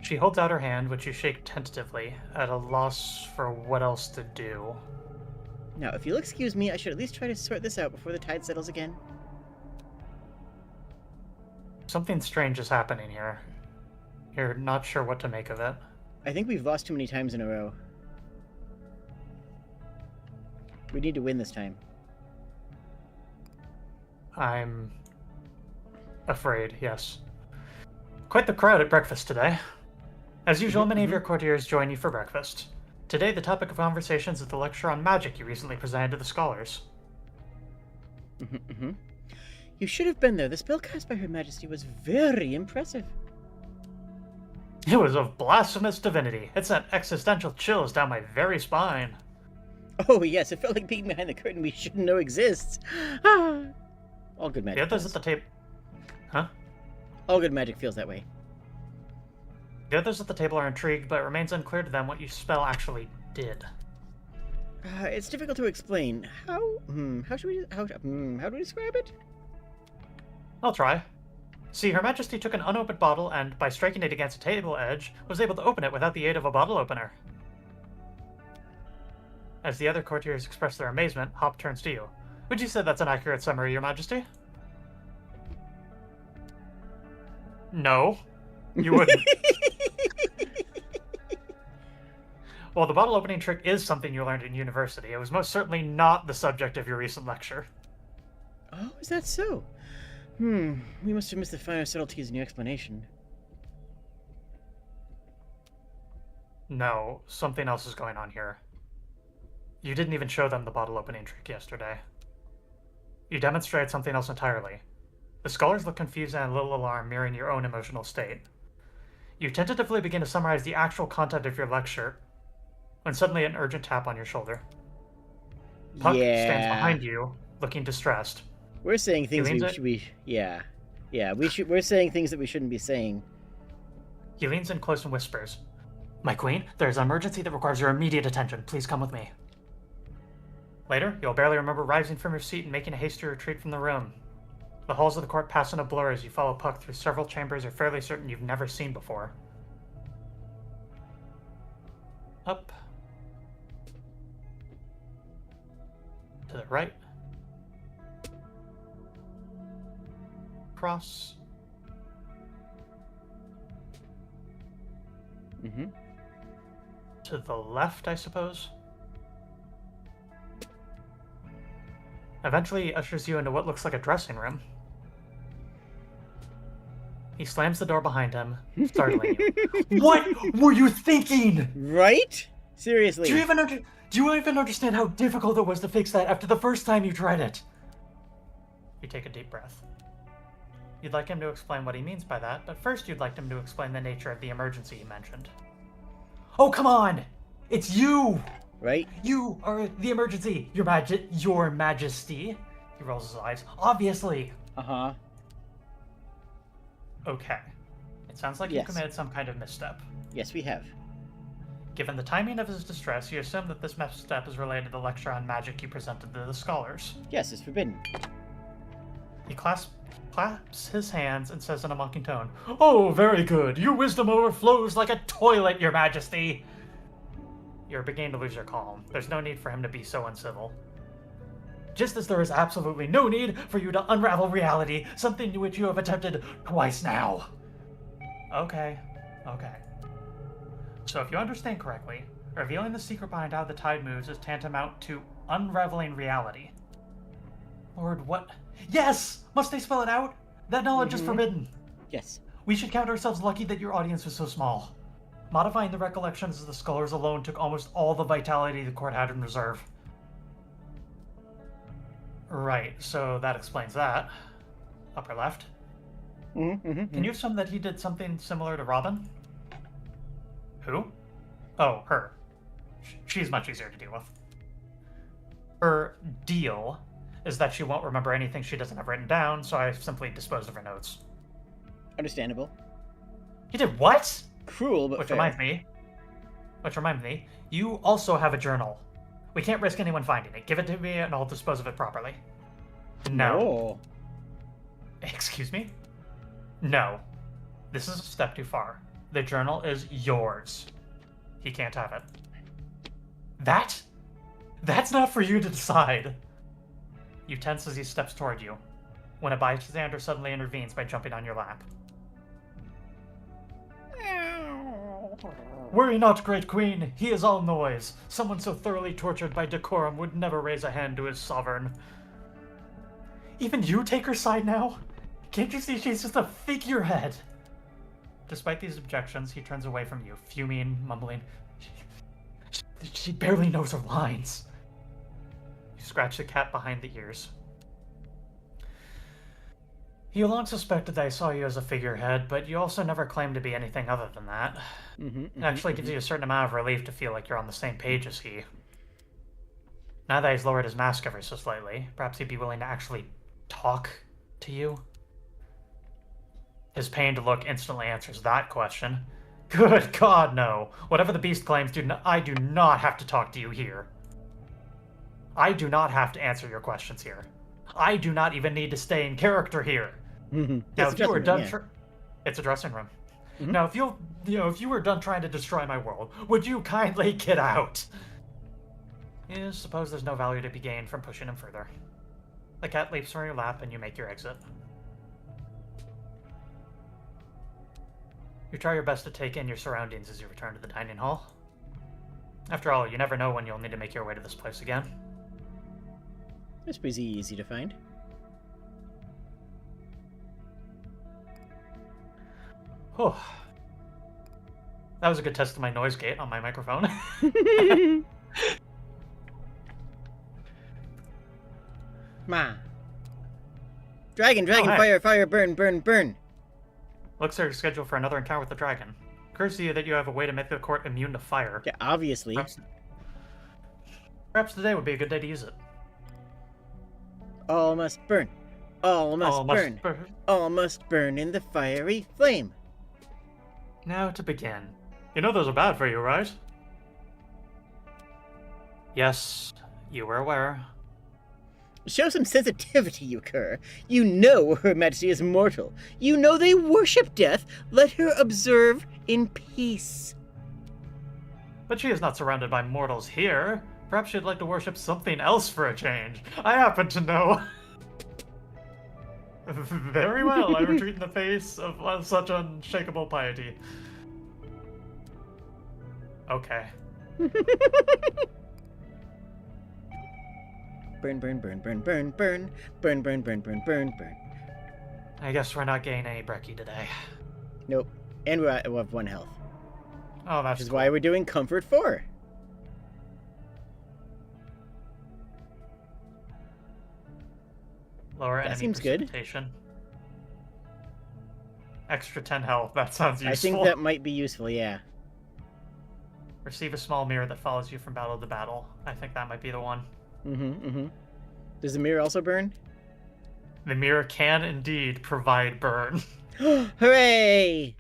She holds out her hand, which you shake tentatively, at a loss for what else to do. Now, if you'll excuse me, I should at least try to sort this out before the tide settles again. Something strange is happening here. You're not sure what to make of it. I think we've lost too many times in a row. We need to win this time. I'm afraid, yes. Quite the crowd at breakfast today. As usual, many of your courtiers join you for breakfast. Today, the topic of conversation is the lecture on magic you recently presented to the scholars. You should have been there. The spell cast by Her Majesty was very impressive. It was of blasphemous divinity. It sent existential chills down my very spine. Oh, yes, it felt like being behind the curtain we shouldn't know exists. Ah. All good magic. The others at the table... Huh? All good magic feels that way. The others at the table are intrigued, but it remains unclear to them what your spell actually did. It's difficult to explain. How do we describe it? I'll try. See, Her Majesty took an unopened bottle and, by striking it against a table edge, was able to open it without the aid of a bottle opener. As the other courtiers express their amazement, Hop turns to you. Would you say that's an accurate summary, Your Majesty? No, you wouldn't. While the bottle opening trick is something you learned in university, it was most certainly not the subject of your recent lecture. Oh, is that so? We must have missed the finer subtleties in your explanation. No, something else is going on here. You didn't even show them the bottle opening trick yesterday. You demonstrated something else entirely. The scholars look confused and a little alarmed, mirroring your own emotional state. You tentatively begin to summarize the actual content of your lecture, when suddenly an urgent tap on your shoulder. Puck stands behind you, looking distressed. We're saying things we're saying things that we shouldn't be saying. He leans in close and whispers, "My queen, there is an emergency that requires your immediate attention. Please come with me." Later, you'll barely remember rising from your seat and making a hasty retreat from the room. The halls of the court pass in a blur as you follow Puck through several chambers you're fairly certain you've never seen before. Up. To the right. Across. To the left, I suppose. Eventually, he ushers you into what looks like a dressing room. He slams the door behind him, startling you. What were you thinking? Right? Seriously. Do you even understand how difficult it was to fix that after the first time you tried it? You take a deep breath. You'd like him to explain what he means by that, but first you'd like him to explain the nature of the emergency he mentioned. Oh, come on! It's you! Right? You are the emergency, Your Majesty. He rolls his eyes. Obviously. Uh-huh. Okay. It sounds like you committed some kind of misstep. Yes, we have. Given the timing of his distress, you assume that this misstep is related to the lecture on magic you presented to the scholars. Yes, it's forbidden. He claps his hands and says in a mocking tone, "Oh, very good. Your wisdom overflows like a toilet, Your Majesty." You're beginning to lose your calm. There's no need for him to be so uncivil. Just as there is absolutely no need for you to unravel reality, something to which you have attempted twice now. Okay. So if you understand correctly, revealing the secret behind how the tide moves is tantamount to unraveling reality. Lord, what? Yes! Must they spell it out? That knowledge is forbidden. Yes. We should count ourselves lucky that your audience was so small. Modifying the recollections of the scholars alone took almost all the vitality the court had in reserve. Right, so that explains that. Upper left. Can you assume that he did something similar to Robin? Who? Oh, her. She's much easier to deal with. Her deal is that she won't remember anything she doesn't have written down, so I simply disposed of her notes. Understandable. You did what? Cruel, but fair. Which reminds me, you also have a journal. We can't risk anyone finding it. Give it to me and I'll dispose of it properly. No. Excuse me? No. This is a step too far. The journal is yours. He can't have it. That's not for you to decide. You tense as he steps toward you, when a bystander suddenly intervenes by jumping on your lap. Worry not, great queen. He is all noise. Someone so thoroughly tortured by decorum would never raise a hand to his sovereign. Even you take her side now? Can't you see she's just a figurehead? Despite these objections, he turns away from you, fuming, mumbling. She barely knows her lines. You scratch the cat behind the ears. You long suspected that I saw you as a figurehead, but you also never claimed to be anything other than that. It actually gives you a certain amount of relief to feel like you're on the same page as he. Now that he's lowered his mask ever so slightly, perhaps he'd be willing to actually talk to you? His pained look instantly answers that question. Good God, no. Whatever the beast claims, I do not have to talk to you here. I do not have to answer your questions here. I do not even need to stay in character here. Now, if you were done, it's a dressing room. Now, if you were done trying to destroy my world, would you kindly get out? You suppose there's no value to be gained from pushing him further. The cat leaps from your lap, and you make your exit. You try your best to take in your surroundings as you return to the dining hall. After all, you never know when you'll need to make your way to this place again. It's pretty easy to find. Whew. That was a good test of my noise gate on my microphone. Ma. Dragon, hey. fire, fire, burn, burn, burn. Looks like you're scheduled for another encounter with the dragon. Occurs to you that you have a way to make the court immune to fire. Yeah, obviously. Perhaps today would be a good day to use it. All must burn. All must burn. All must burn in the fiery flame. Now to begin. You know those are bad for you, right? Yes, you were aware. Show some sensitivity, you cur. You know Her Majesty is mortal. You know they worship death. Let her observe in peace. But she is not surrounded by mortals here. Perhaps she'd like to worship something else for a change. I happen to know. Very well, I retreat in the face of such unshakable piety. Okay. Burn, burn, burn, burn, burn, burn, burn, burn, burn, burn, burn, burn. I guess we're not getting any brekkie today. Nope. And we have 1 health. Oh, that's Which is cool. why we're doing Comfort 4. Lower That enemy seems good. precipitation. Extra 10 health. That sounds useful. I think that might be useful, yeah. Receive a small mirror that follows you from battle to battle. I think that might be the one. Does the mirror also burn? The mirror can indeed provide burn. Hooray!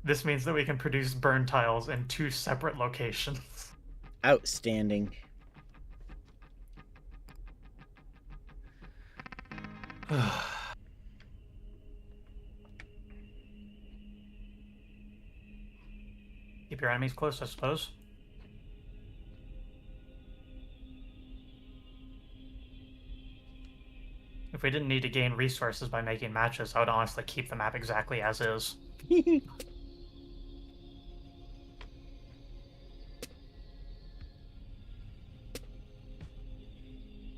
This means that we can produce burn tiles in 2 separate locations. Outstanding. Keep your enemies close, I suppose. If we didn't need to gain resources by making matches, I would honestly keep the map exactly as is. Let's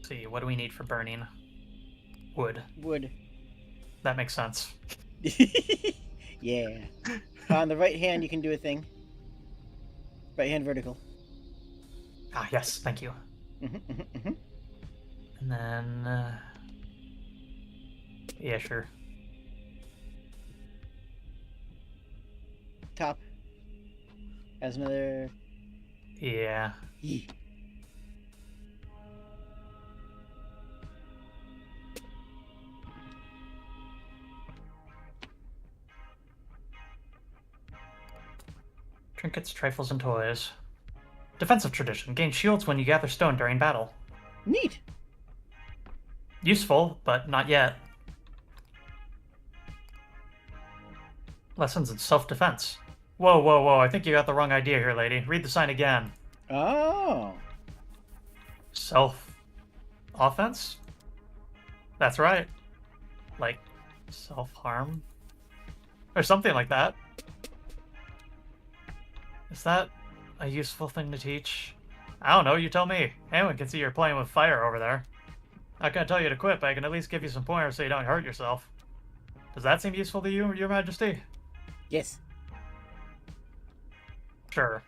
see, what do we need for burning? Wood. Wood. That makes sense. Yeah. On the right hand, you can do a thing. Right hand vertical. Ah, yes, thank you. And then... yeah, sure. Top. Has another... Yeah. Trinkets, trifles, and toys. Defensive tradition. Gain shields when you gather stone during battle. Neat. Useful, but not yet. Lessons in self-defense. Whoa, whoa, whoa, I think you got the wrong idea here, lady. Read the sign again. Oh. Self-offense? That's right. Like, self-harm? Or something like that. Is that a useful thing to teach? I don't know, you tell me. Anyone can see you're playing with fire over there. Not gonna tell you to quit, but I can at least give you some pointers so you don't hurt yourself. Does that seem useful to you, Your Majesty? Yes. Sure.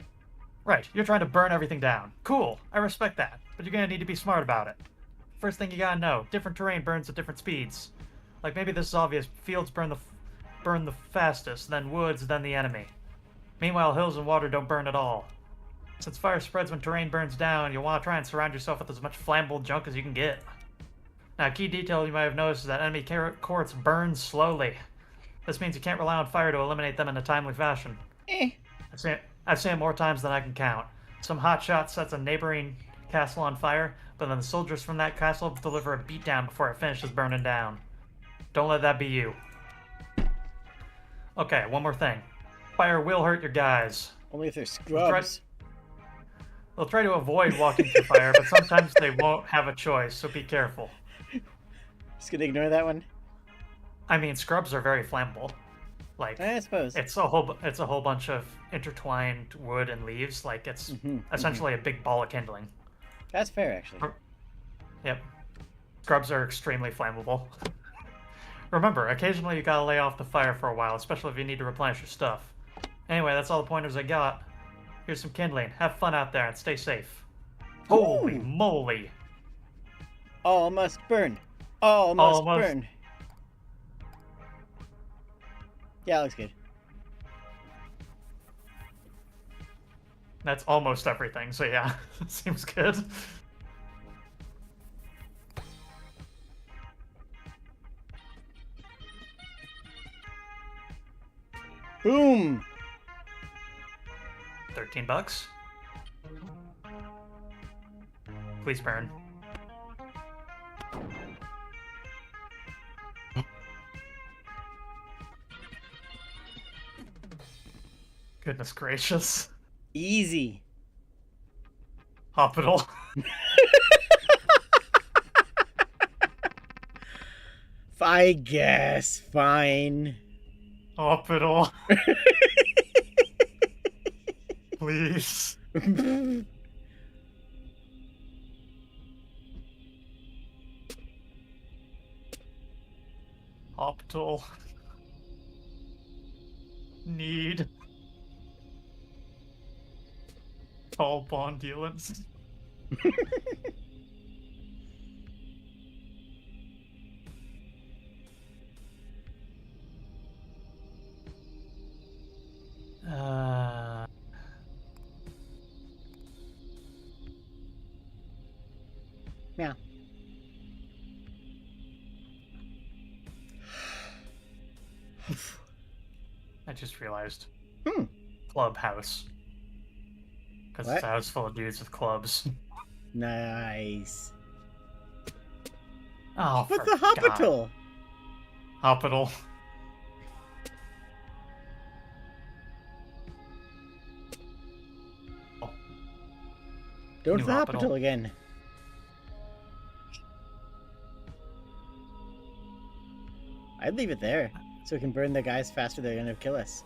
Right, you're trying to burn everything down. Cool, I respect that, but you're gonna need to be smart about it. First thing you gotta know, different terrain burns at different speeds. Like maybe this is obvious, fields burn the fastest, then woods, then the enemy. Meanwhile, hills and water don't burn at all. Since fire spreads when terrain burns down, you'll want to try and surround yourself with as much flammable junk as you can get. Now, a key detail you might have noticed is that enemy courts burn slowly. This means you can't rely on fire to eliminate them in a timely fashion. I've seen it more times than I can count. Some hotshot sets a neighboring castle on fire, but then the soldiers from that castle deliver a beatdown before it finishes burning down. Don't let that be you. Okay, one more thing. Fire will hurt your guys. Only if they're scrubs. They'll try to avoid walking through fire, but sometimes they won't have a choice, so be careful. Just gonna ignore that one. I mean, scrubs are very flammable. Like, I suppose. it's a whole bunch of intertwined wood and leaves. Like, it's essentially a big ball of kindling. That's fair, actually. Yep. Scrubs are extremely flammable. Remember, occasionally you gotta lay off the fire for a while, especially if you need to replenish your stuff. Anyway, that's all the pointers I got. Here's some kindling. Have fun out there and stay safe. Holy moly! All must burn. All must burn. Yeah, it looks good. That's almost everything, so yeah, seems good. Boom! $13. Please burn. Goodness gracious. Easy. Hospital. I guess. Fine. Hospital. Please. Hospital. Need. All bond dealings. Meow. I just realized. Hmm. Clubhouse. Because it's a house full of dudes with clubs. Nice. Oh, What's the hospital? Hospital. Don't New the hospital hospital again. I'd leave it there, so we can burn the guys faster they're gonna kill us.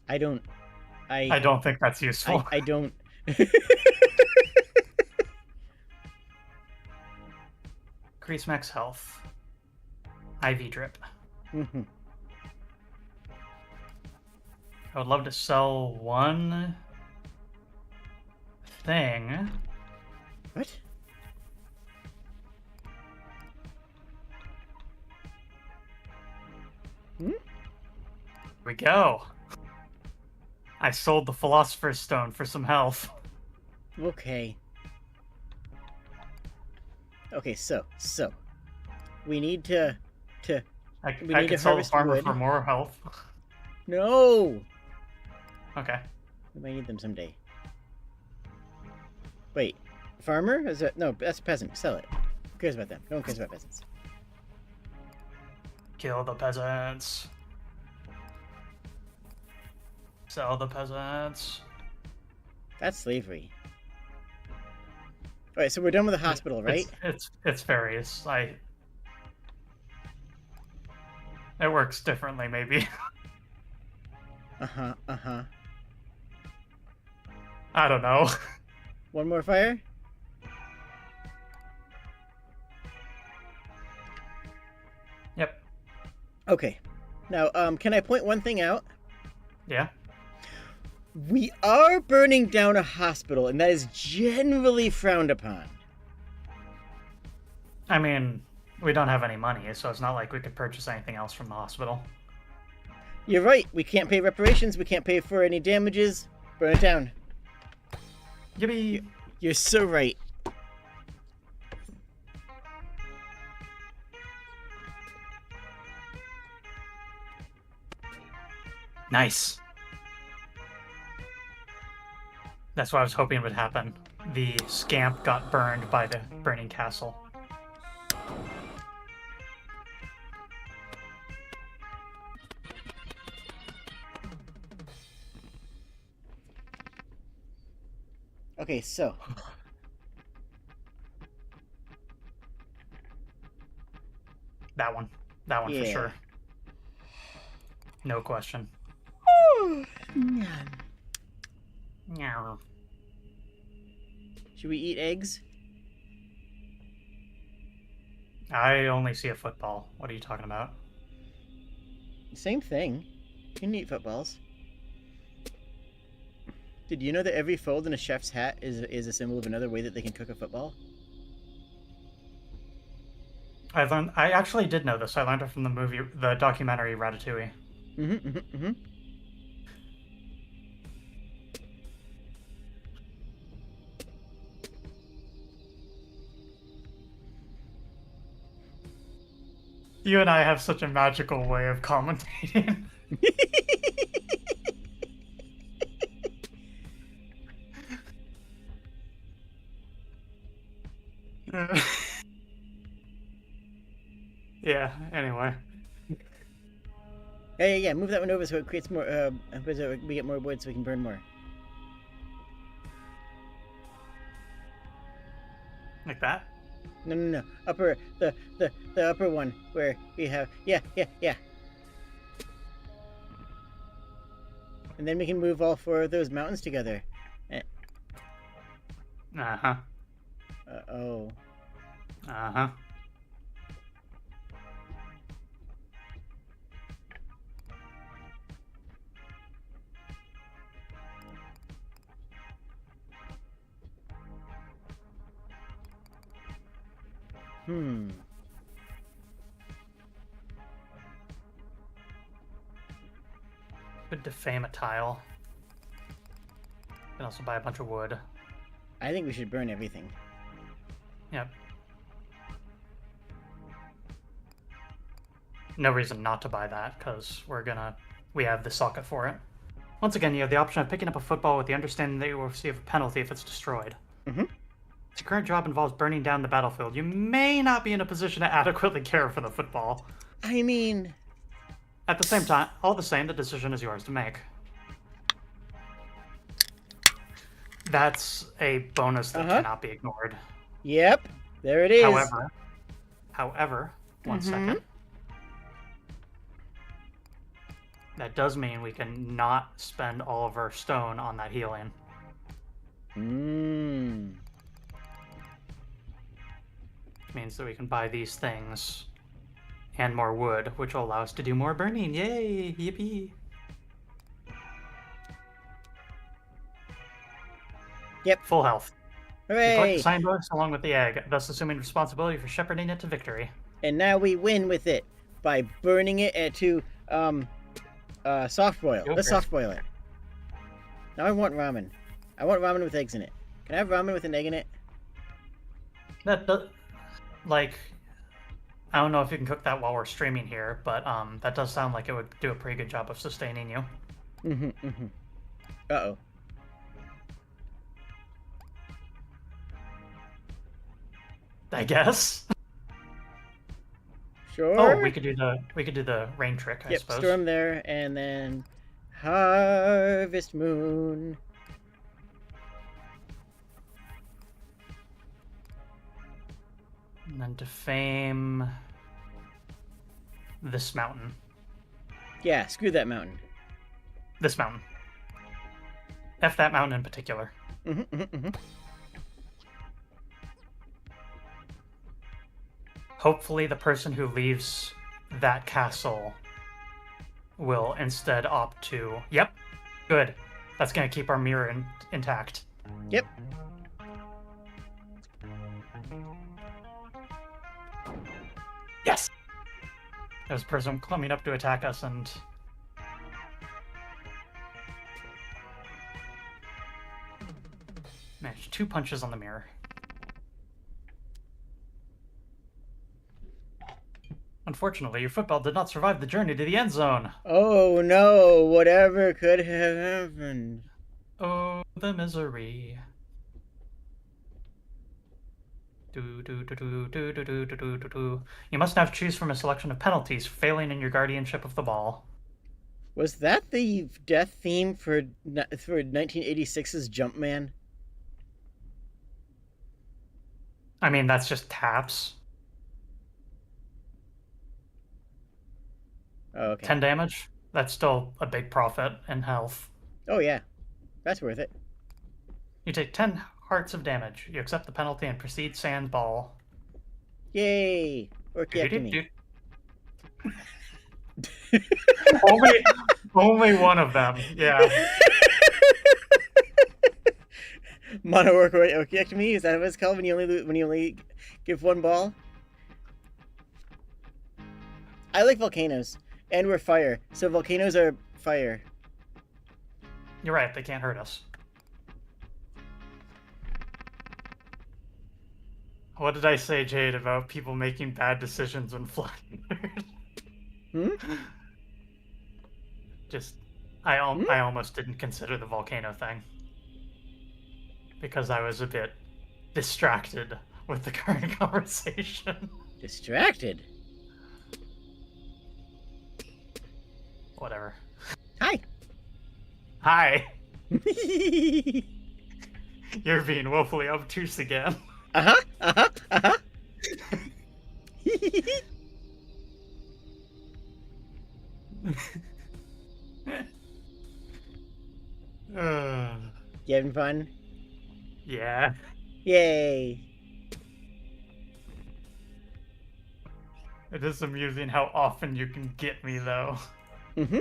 I don't think that's useful. I don't. Increase max health. IV drip. Mm-hmm. I would love to sell one thing. What? Hmm? Here we go. I sold the Philosopher's Stone for some health. Okay. Okay, so we need to I need could to sell the harvest farmer wood. for more health. No. Okay. We might need them someday. Wait, farmer? Is that no? That's peasant. Sell it. Who cares about them? No one cares about peasants. Kill the peasants. Sell the peasants. That's slavery. All right, so we're done with the hospital, right? It's various. It works differently, maybe. Uh-huh. I don't know. One more fire? Yep. Okay. Now, can I point one thing out? Yeah. We are burning down a hospital, and that is generally frowned upon. I mean, we don't have any money, so it's not like we could purchase anything else from the hospital. You're right. We can't pay reparations. We can't pay for any damages. Burn it down. Yippee! You're so right. Nice. That's what I was hoping would happen. The scamp got burned by the burning castle. Okay, so. That one for Yeah. sure. No question. Meow. Should we eat eggs? I only see a football. What are you talking about? Same thing. You can eat footballs. Did you know that every fold in a chef's hat is a symbol of another way that they can cook a football? I actually did know this. I learned it from the documentary Ratatouille. Mm-hmm. You and I have such a magical way of commentating. Yeah, anyway. Yeah, move that one over so it creates more, so we get more wood so we can burn more. Like that? No. The upper one where we have, yeah. And then we can move all four of those mountains together. Uh-huh. Uh-oh. Uh-huh. Could defame a tile. Can also buy a bunch of wood. I think we should burn everything. Yep. No reason not to buy that, because we have the socket for it. Once again, you have the option of picking up a football with the understanding that you will receive a penalty if it's destroyed. Mm-hmm. If your current job involves burning down the battlefield, you may not be in a position to adequately care for the football. I mean... At the same time, all the same, the decision is yours to make. That's a bonus that cannot be ignored. Yep, there it is. However, one second. That does mean we can not spend all of our stone on that healing. Which means that we can buy these things and more wood, which will allow us to do more burning. Yay! Yippee! Yep. Full health. Hooray! Collect the signpost along with the egg, thus assuming responsibility for shepherding it to victory. And now we win with it by burning it to soft boil. Let's soft boil it. Now I want ramen. I want ramen with eggs in it. Can I have ramen with an egg in it? That does, like, I don't know if you can cook that while we're streaming here, but that does sound like it would do a pretty good job of sustaining you. Uh-oh. I guess. Sure. Oh, we could do the rain trick, I suppose. Storm there, and then Harvest Moon. And then defame this mountain. Yeah, screw that mountain. This mountain. F that mountain in particular. Hopefully the person who leaves that castle will instead opt to... Yep, good. That's going to keep our mirror intact. Yep. Yes! There's a person coming up to attack us and... Managed 2 punches on the mirror. Unfortunately, your football did not survive the journey to the end zone. Oh no, whatever could have happened. Oh, the misery. You must now choose from a selection of penalties for failing in your guardianship of the ball. Was that the death theme for 1986's Jumpman? I mean, that's just taps. Oh, okay. 10 damage? That's still a big profit in health. Oh yeah, that's worth it. You take 10 hearts of damage. You accept the penalty and proceed sans ball. Yay! Orchiectomy. only one of them. Yeah. Mono orchiectomy, is that what it's called when you only give one ball? I like volcanoes, and we're fire, so volcanoes are fire. You're right. They can't hurt us. What did I say, Jade, about people making bad decisions when flying? Just, I almost didn't consider the volcano thing. Because I was a bit distracted with the current conversation. Distracted? Whatever. Hi! Hi! You're being woefully obtuse again. Uh-huh, uh-huh, uh-huh. You having fun? Yeah. Yay! It is amusing how often you can get me, though. Mm-hmm.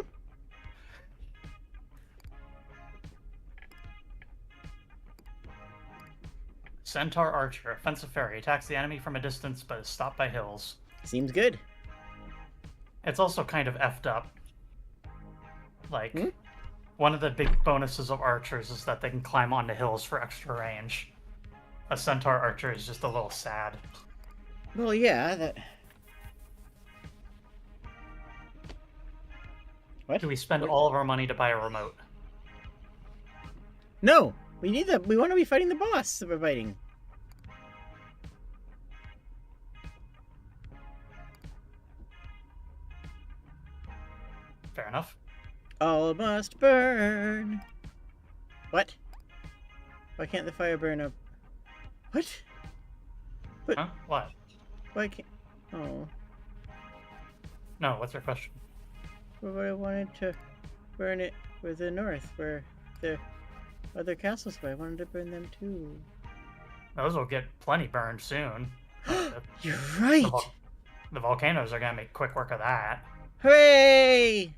Centaur Archer, offensive fairy, attacks the enemy from a distance but is stopped by hills. Seems good. It's also kind of effed up. Like, one of the big bonuses of archers is that they can climb onto hills for extra range. A Centaur Archer is just a little sad. Well, yeah, that... What? Do we spend all of our money to buy a remote? No! We need the... We want to be fighting the boss that we're fighting. Fair enough. All must burn. What? Why can't the fire burn up? What? But Huh? What? why can't... Oh. No, what's your question? Well, I wanted to burn it with the north, where the other castles were. I wanted to burn them too. Those will get plenty burned soon. You're right! The volcanoes are gonna make quick work of that. Hooray!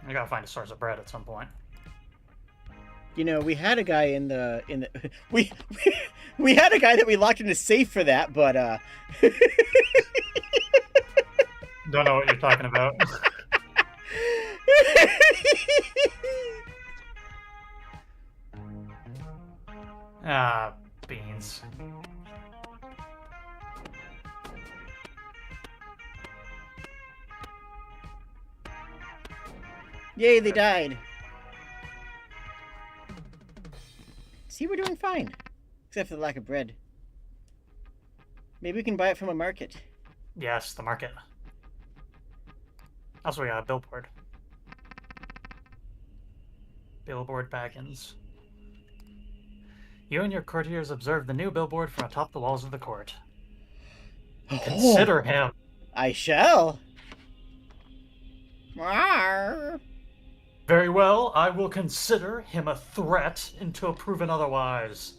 I gotta find a source of bread at some point. You know, we had a guy in the we had a guy that we locked in a safe for that, but Don't know what you're talking about. Ah, beans. Yay, they died. See, we're doing fine. Except for the lack of bread. Maybe we can buy it from a market. Yes, the market. Also, we got a billboard. Billboard Baggins. You and your courtiers observe the new billboard from atop the walls of the court. Consider him. I shall. Rawr. Very well, I will consider him a threat until proven otherwise.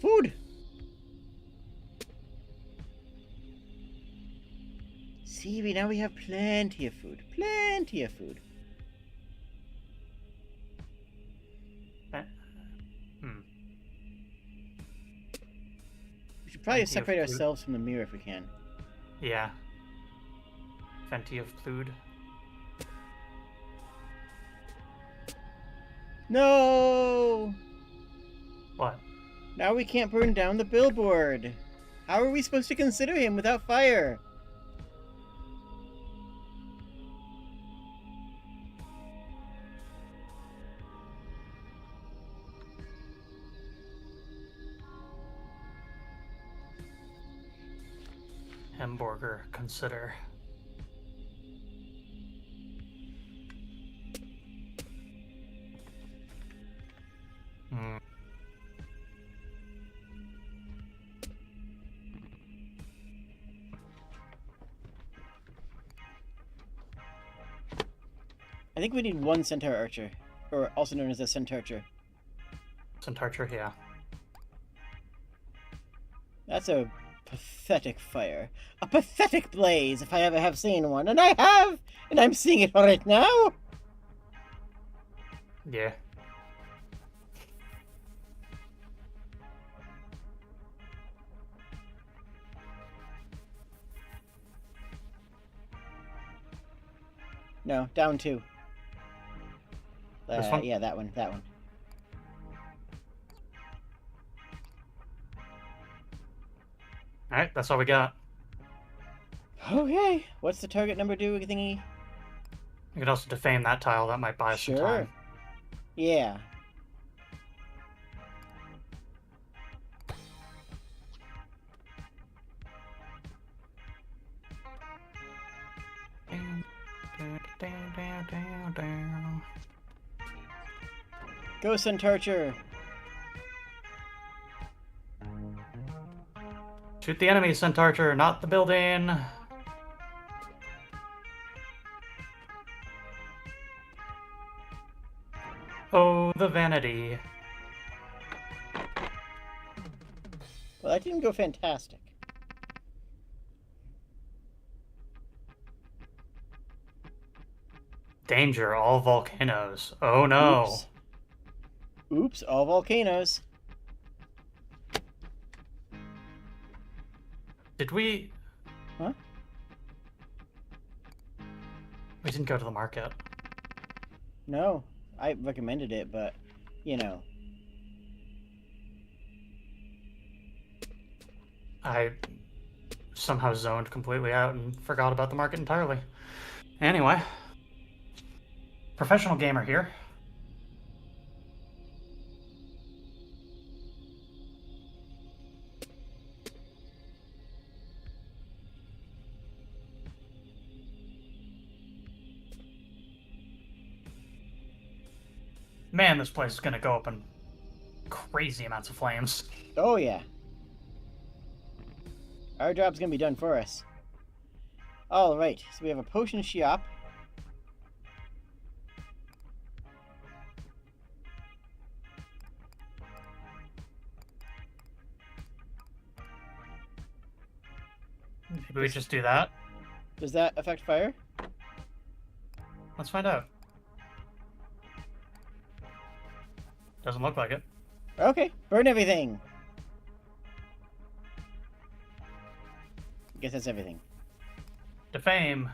Food. See, now we have plenty of food. Plenty of food. We should probably Plenty of separate food. ourselves from the mirror if we can. Yeah. Plenty of food. No! What? Now we can't burn down the billboard. How are we supposed to consider him without fire? Hamburger, consider. I think we need one centaur archer, or also known as a centaurcher. Centaurcher, yeah. That's a pathetic fire. A pathetic blaze, if I ever have seen one. And I have! And I'm seeing it right now! Yeah. No, down two. This one? Yeah, that one. That one. Alright, that's all we got. Okay. What's the target number do thingy? You could also defame that tile, that might buy us some time. Yeah. Go, Centaurcher! Shoot the enemy, Centaurcher, not the building. Oh, the vanity. Well, that didn't go fantastic. Danger, all volcanoes. Oh no. Oops. Oops, all volcanoes. Did we... Huh? We didn't go to the market. No, I recommended it, but, you know. I somehow zoned completely out and forgot about the market entirely. Anyway. Professional gamer here. Man, this place is gonna go up in crazy amounts of flames. Oh, yeah. Our job's gonna be done for us. Alright, so we have a potion shop. Maybe we just do that? Does that affect fire? Let's find out. Doesn't look like it. Okay, burn everything! I guess that's everything. Defame.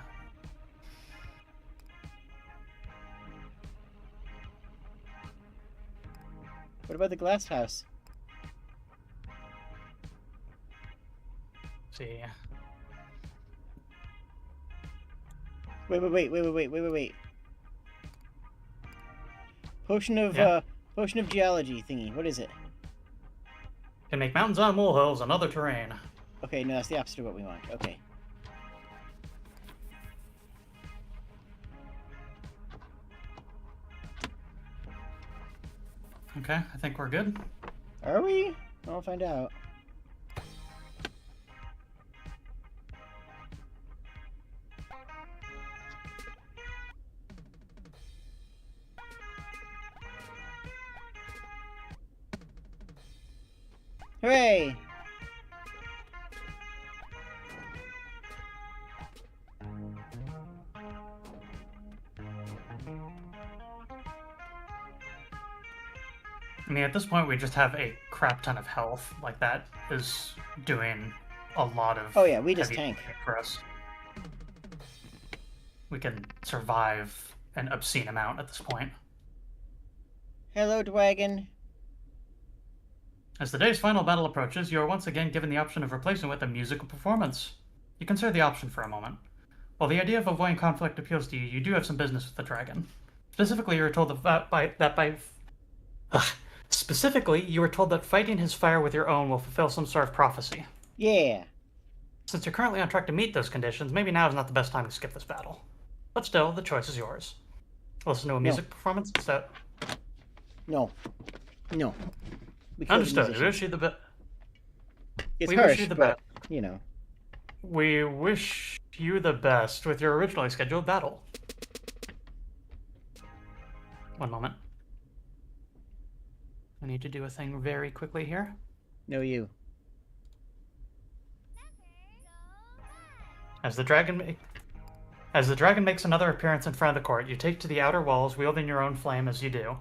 What about the glass house? See. Wait. Potion of geology thingy. What is it? Can make mountains on molehills and other terrain. Okay, no, that's the opposite of what we want. Okay. Okay, I think we're good. Are we? I'll find out. Hooray! I mean, at this point, we just have a crap ton of health. Like, that is doing a lot of... Oh yeah, we just heavy tank. for us. We can survive an obscene amount at this point. Hello, Dwagon. As the day's final battle approaches, you are once again given the option of replacing it with a musical performance. You consider the option for a moment. While the idea of avoiding conflict appeals to you, you do have some business with the dragon. Specifically, you were told Specifically, you were told that fighting his fire with your own will fulfill some sort of prophecy. Yeah. Since you're currently on track to meet those conditions, maybe now is not the best time to skip this battle. But still, the choice is yours. Listen to a music performance instead. No. Understood. We wish you the best. It's harsh, but, you know. We wish you the best with your originally scheduled battle. One moment. I need to do a thing very quickly here. No, you. As the dragon makes another appearance in front of the court, you take to the outer walls, wielding your own flame as you do.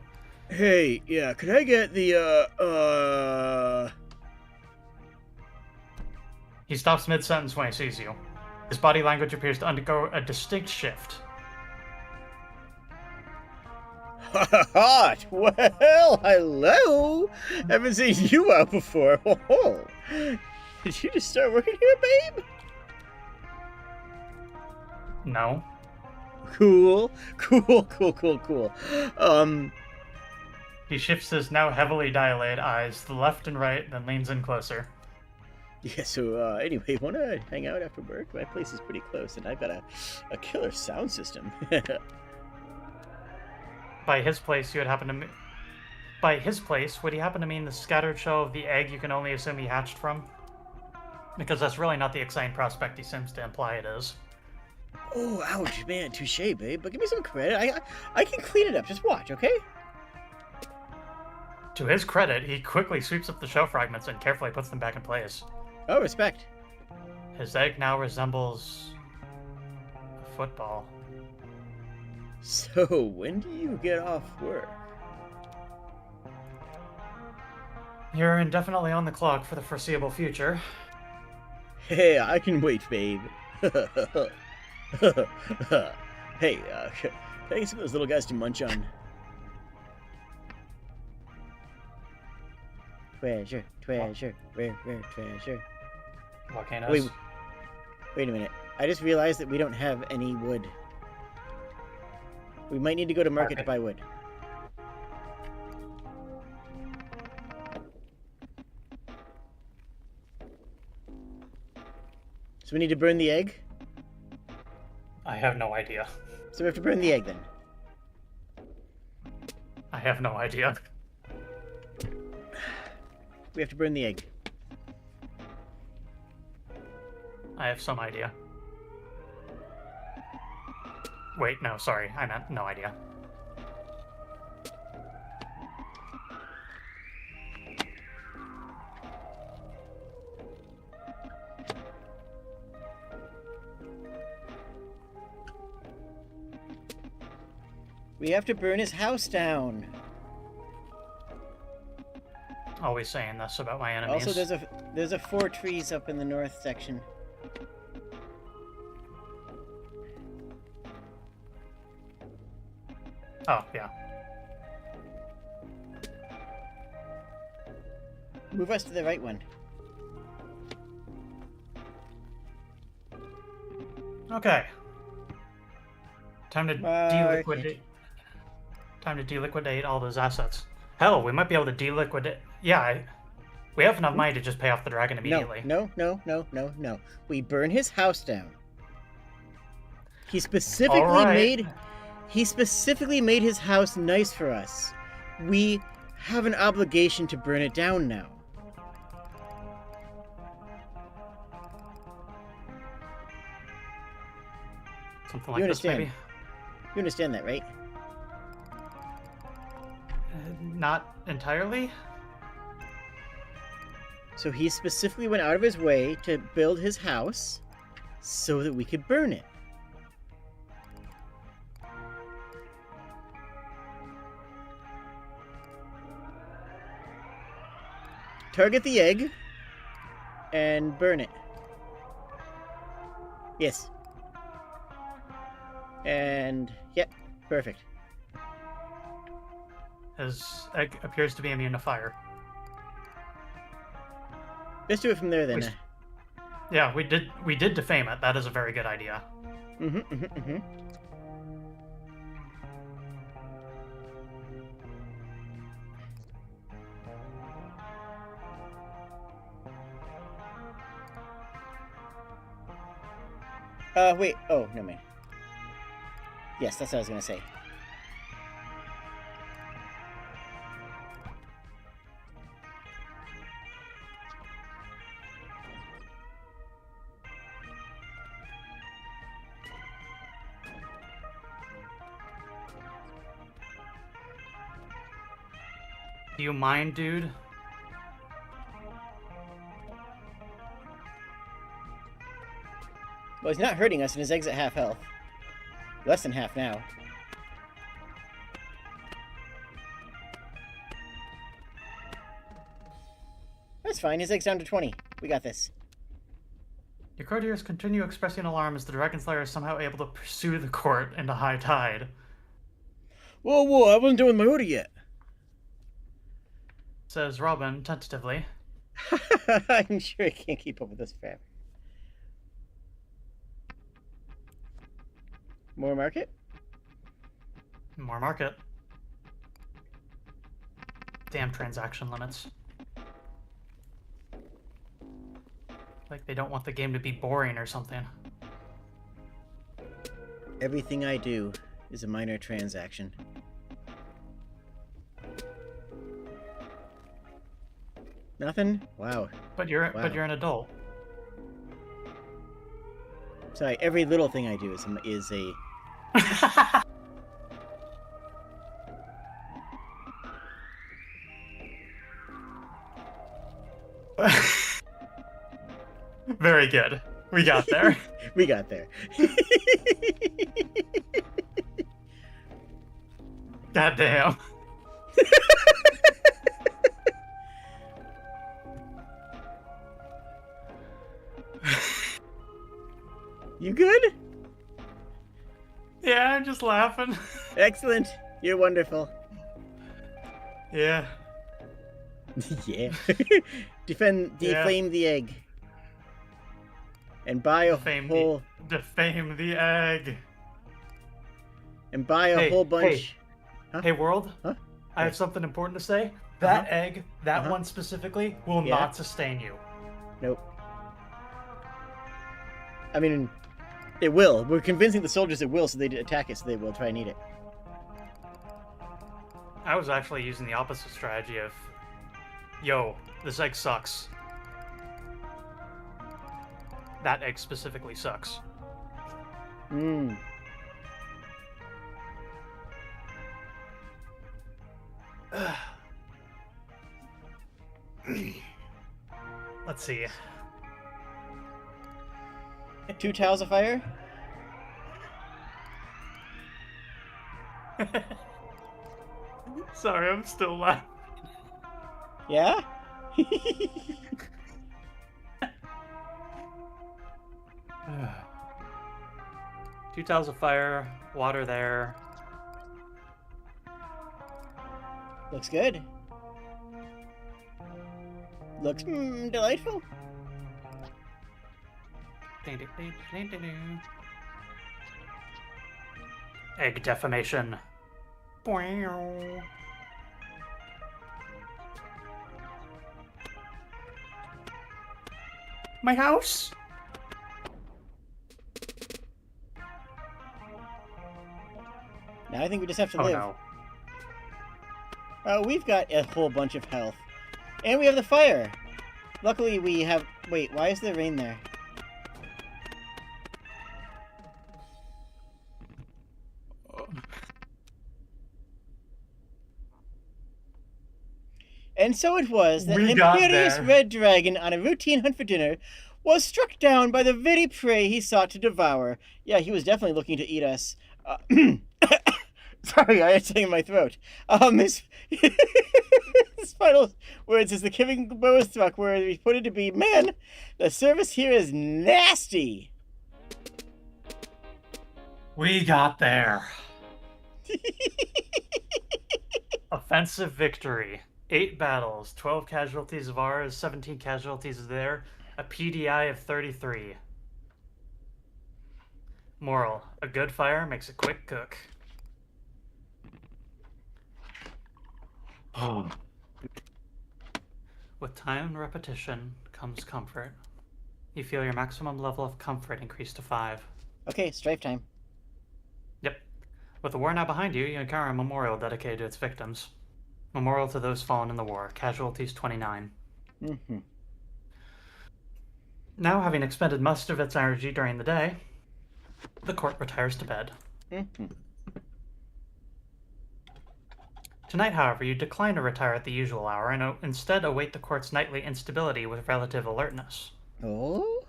Hey, yeah, could I get the, He stops mid-sentence when he sees you. His body language appears to undergo a distinct shift. Hot! Well, hello! Haven't seen you out before. Oh, did you just start working here, babe? No. Cool. He shifts his now heavily dilated eyes to the left and right, then leans in closer. Yeah, so, anyway, wanna hang out after work? My place is pretty close, and I've got a killer sound system. By his place, would he happen to mean the scattered shell of the egg you can only assume he hatched from? Because that's really not the exciting prospect he seems to imply it is. Oh, ouch, man, touche, babe. But give me some credit. I can clean it up. Just watch, okay? To his credit, he quickly sweeps up the shell fragments and carefully puts them back in place. Oh, respect. His egg now resembles a football. So, when do you get off work? You're indefinitely on the clock for the foreseeable future. Hey, I can wait, babe. Hey, can I get some of those little guys to munch on? Treasure, rare treasure. Volcanoes. Wait a minute. I just realized that we don't have any wood. We might need to go to market to buy wood. So we need to burn the egg? I have no idea. So we have to burn the egg then. I have no idea. We have to burn the egg. I have some idea. Wait, no, sorry. I meant no idea. We have to burn his house down. Always saying this about my enemies. Also, there's a 4 trees up in the north section. Oh, yeah. Move us to the right one. Okay. Time to Market. deliquidate. Time to deliquidate all those assets. Hell, we might be able to deliquidate. Yeah, we have enough money to just pay off the dragon immediately. No. We burn his house down. He specifically made his house nice for us. We have an obligation to burn it down now. Something like this, maybe. You understand that, right? Not entirely. So he specifically went out of his way to build his house so that we could burn it. Target the egg and burn it. Yes. And, yep, perfect. His egg appears to be immune to fire. Let's do it from there then. Yeah, we did defame it. That is a very good idea. Wait. Oh, no, man. Yes, that's what I was gonna say. Do you mind, dude? Well, he's not hurting us, and his egg's at half health. Less than half now. That's fine. His egg's down to 20. We got this. Your courtiers continue expressing alarm as the Dragon Slayer is somehow able to pursue the court into high tide. Whoa, I wasn't done with my order yet. Says Robin tentatively. I'm sure I can't keep up with this forever. More market? More market. Damn transaction limits. Like they don't want the game to be boring or something. Everything I do is a minor transaction. Nothing? Wow. But you're an adult. Sorry, every little thing I do is a Very good. We got there. We got there. Goddamn. You good? Yeah, I'm just laughing. Excellent. You're wonderful. Yeah. Yeah. Deflame the egg. And buy a whole... Defame the egg. And buy a whole bunch... Hey, huh? Hey world. Huh? I have something important to say. That egg, that one specifically, will not sustain you. Nope. I mean, it will. We're convincing the soldiers it will, so they attack it, so they will try and eat it. I was actually using the opposite strategy of, yo, this egg sucks. That egg specifically sucks. Let's see. 2 tiles of fire? Sorry, I'm still laughing. Yeah? 2 tiles of fire, water there. Looks good. Looks delightful. Egg defamation. Boing. My house? Now I think we just have to Oh live. no. We've got a whole bunch of health. And we have the fire. Luckily we have... Wait, why is there rain there? And so it was that an imperious red dragon on a routine hunt for dinner was struck down by the very prey he sought to devour. Yeah, he was definitely looking to eat us. Sorry, I had something in my throat. His final words as the killing blow was struck were reported to be, "Man, the service here is nasty." We got there. Offensive victory. 8 battles, 12 casualties of ours, 17 casualties of theirs, a PDI of 33. Moral: a good fire makes a quick cook. Oh. With time and repetition comes comfort. You feel your maximum level of comfort increase to 5. Okay, strife time. Yep. With the war now behind you, you encounter a memorial dedicated to its victims. Memorial to those fallen in the war. Casualties 29. Mm-hmm. Now, having expended most of its energy during the day, the court retires to bed. Mm-hmm. Tonight, however, you decline to retire at the usual hour and instead await the court's nightly instability with relative alertness. Oh?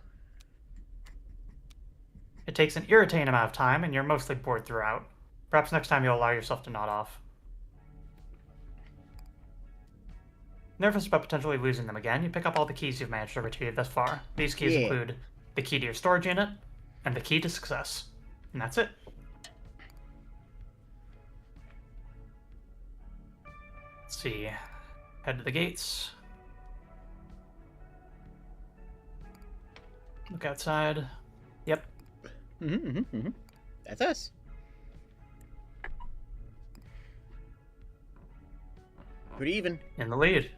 It takes an irritating amount of time, and you're mostly bored throughout. Perhaps next time you'll allow yourself to nod off. Nervous about potentially losing them again, you pick up all the keys you've managed to retrieve thus far. These keys include the key to your storage unit and the key to success. And that's it. Let's see. Head to the gates. Look outside. Yep. That's us. Pretty even. In the lead.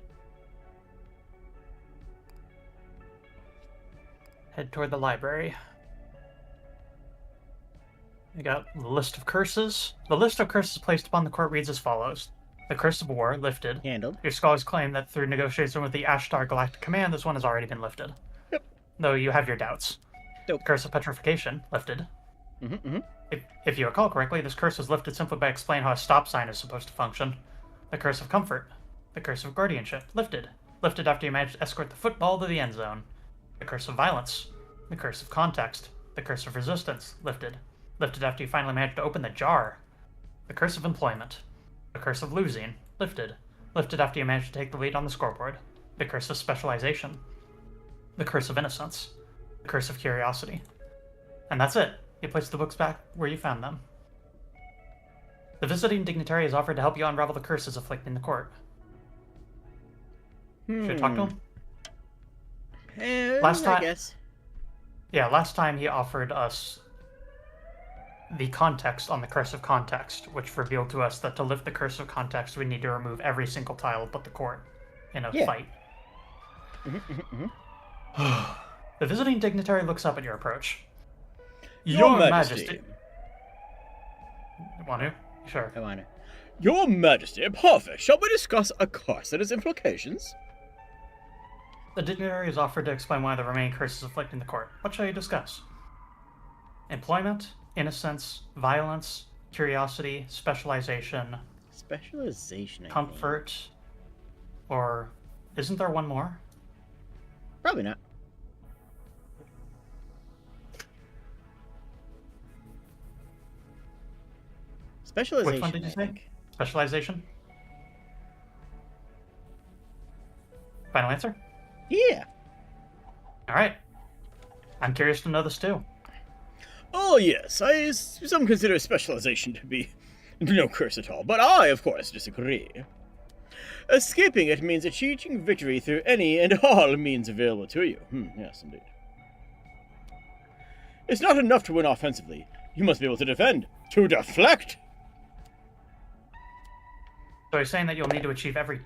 Head toward the library. You got the list of curses. The list of curses placed upon the court reads as follows. The Curse of War, lifted. Handled. Your scholars claim that through negotiation with the Ashtar Galactic Command, this one has already been lifted. Yep. Though you have your doubts. Dope. Curse of Petrification, lifted. If you recall correctly, this curse was lifted simply by explaining how a stop sign is supposed to function. The Curse of Comfort. The Curse of Guardianship, lifted. Lifted after you managed to escort the football to the end zone. The Curse of Violence. The Curse of Context. The Curse of Resistance, lifted. Lifted after you finally managed to open the jar. The Curse of Employment. The Curse of Losing, lifted. Lifted after you managed to take the lead on the scoreboard. The Curse of Specialization. The Curse of Innocence. The Curse of Curiosity. And that's it. You place the books back where you found them. The visiting dignitary has offered to help you unravel the curses afflicting the court. Should I talk to him? Last time, I guess. Yeah, last time he offered us the context on the Curse of Context, which revealed to us that to lift the Curse of Context, we need to remove every single tile but the court in a fight. The visiting dignitary looks up at your approach. Your Majesty. Want to? Sure. I want to. Your Majesty, perfect. Shall we discuss a curse and its implications? The dignitary has offered to explain why the remaining curses afflicting the court. What shall you discuss? Employment, innocence, violence, curiosity, specialization, Specialization, I comfort, think. or isn't there one more? Probably not. Specialization, Which one did you I say? think. Specialization? Final answer? Yeah. Alright. I'm curious to know this too. Oh, yes. Some consider specialization to be no curse at all, but I, of course, disagree. Escaping it means achieving victory through any and all means available to you. Yes, indeed. It's not enough to win offensively. You must be able to defend. To deflect! So he's saying that you'll need to achieve every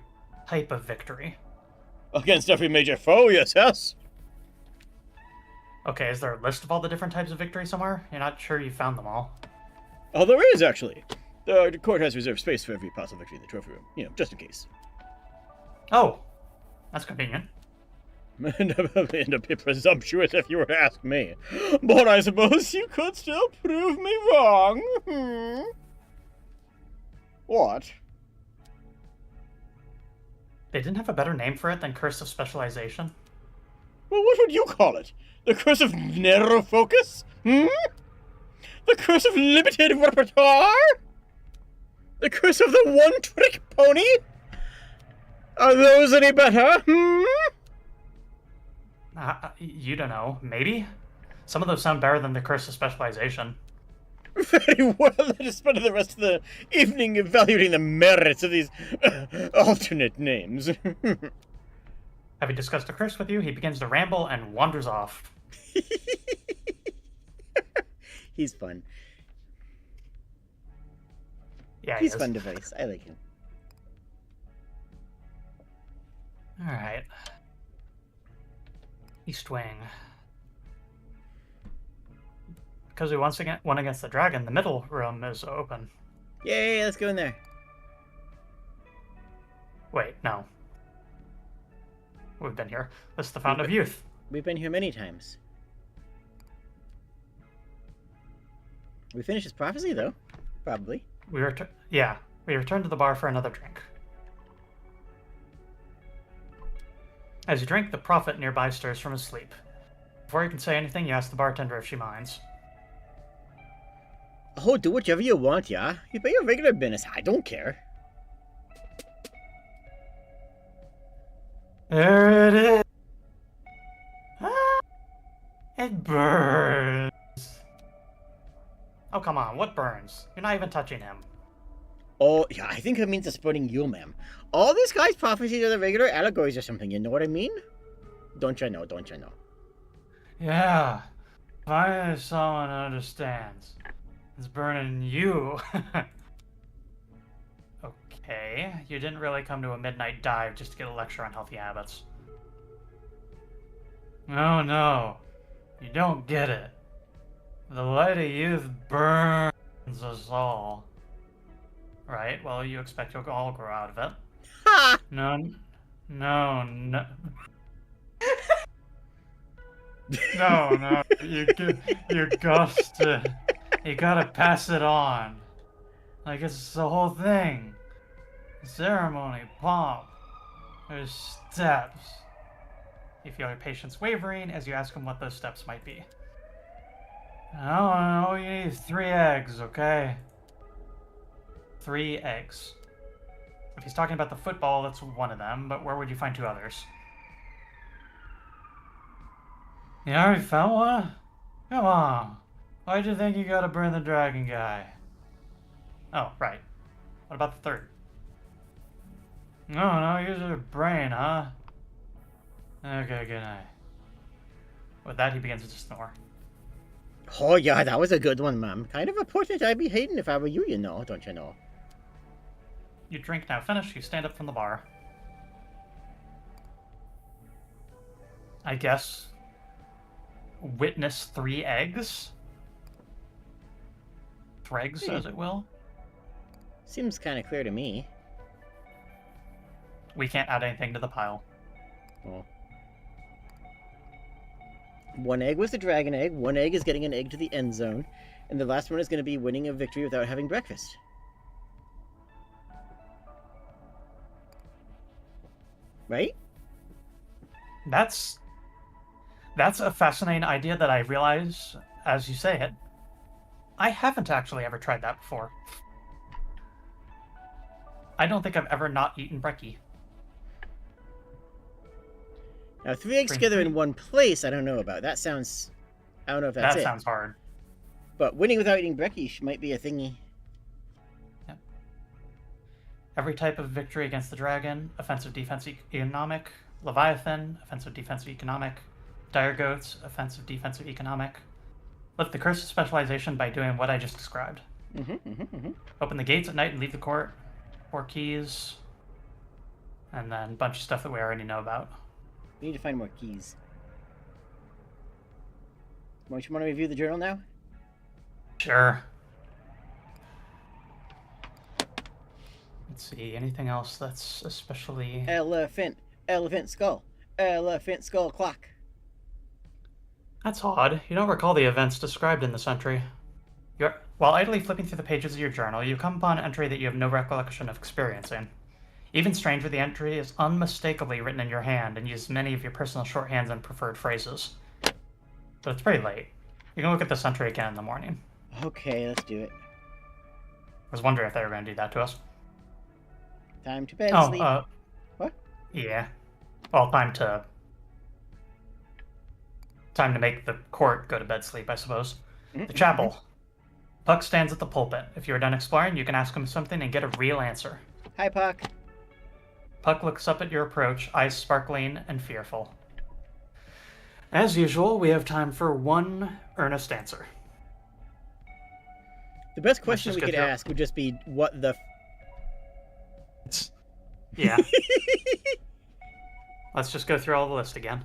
type of victory. Against every major foe, yes. Okay, is there a list of all the different types of victory somewhere? You're not sure you found them all. Oh, there is, actually. The court has reserved space for every possible victory in the trophy room. Just in case. Oh, that's convenient. And a bit presumptuous if you were to ask me. But I suppose you could still prove me wrong. What? They didn't have a better name for it than Curse of Specialization? Well, what would you call it? The curse of narrow focus? The curse of limited repertoire? The curse of the one-trick pony? Are those any better? You don't know. Maybe? Some of those sound better than the Curse of Specialization. Very well, let us spend the rest of the evening evaluating the merits of these alternate names. Having discussed a curse with you, he begins to ramble and wanders off. He's fun. Yeah, He's fun to face. I like him. Alright. East Wing. Because we once again won against the dragon, the middle room is open. Yay, let's go in there. Wait, no. We've been here. This is the Fountain of Youth. We've been here many times. We finished his prophecy, though. Probably. We returned to the bar for another drink. As you drink, the prophet nearby stirs from his sleep. Before you can say anything, you ask the bartender if she minds. Oh, do whichever you want, yeah? You pay your regular business. I don't care. There it is. Ah, it burns. Oh, come on. What burns? You're not even touching him. Oh, yeah, I think it means it's burning you, ma'am. All these guys' prophecies are the regular allegories or something, you know what I mean? Don't you know, don't you know? Yeah. Finally someone understands. It's burning you. Okay. You didn't really come to a midnight dive just to get a lecture on healthy habits. Oh no. You don't get it. The light of youth burns us all. Right, well, you expect you'll all grow out of it. Ha! No. No. No, you gotta pass it on. Like it's the whole thing. Ceremony, pomp. There's steps. You feel your patience wavering as you ask him what those steps might be. I don't know, you need 3 eggs, okay? 3 eggs. If he's talking about the football, that's one of them, but where would you find 2 others? You already found one? Come on. Why'd you think you gotta burn the dragon guy? Oh, right. What about the 3rd? No, use your brain, huh? Okay, good night. With that, he begins to snore. Oh, yeah, that was a good one, ma'am. Kind of a portrait I'd be hating if I were you, you know, don't you know? You drink now finished, you stand up from the bar. I guess witness 3 eggs? Thregs, as it will. Seems kind of clear to me. We can't add anything to the pile. Oh. 1 egg was the dragon egg, 1 egg is getting an egg to the end zone, and the last one is going to be winning a victory without having breakfast. Right? That's a fascinating idea that I realize as you say it. I haven't actually ever tried that before. I don't think I've ever not eaten brekkie. Now, 3 eggs together in one place, I don't know about. That sounds... I don't know if that's That it. sounds hard. But winning without eating brekkie might be a thingy. Yep. Every type of victory against the dragon, offensive, defensive, economic. Leviathan, offensive, defensive, economic. Dire goats, offensive, defensive, economic. Lift the curse of specialization by doing what I just described. Open the gates at night and leave the court. 4 keys. And then a bunch of stuff that we already know about. We need to find more keys. Don't you want to review the journal now? Sure. Let's see, anything else that's especially... Elephant skull clock. That's odd. You don't recall the events described in this entry. While idly flipping through the pages of your journal, you come upon an entry that you have no recollection of experiencing. Even stranger, the entry is unmistakably written in your hand and uses many of your personal shorthands and preferred phrases. But it's pretty late. You can look at this entry again in the morning. Okay, let's do it. I was wondering if they were going to do that to us. Time to bed, sleep. What? Yeah. Well, time to make the court go to bed sleep, I suppose. The chapel. Puck stands at the pulpit. If you are done exploring, you can ask him something and get a real answer. Hi, Puck. Puck looks up at your approach, eyes sparkling and fearful. As usual, we have time for one earnest answer. The best question we could ask would just be, what the... Yeah. Let's just go through all the list again.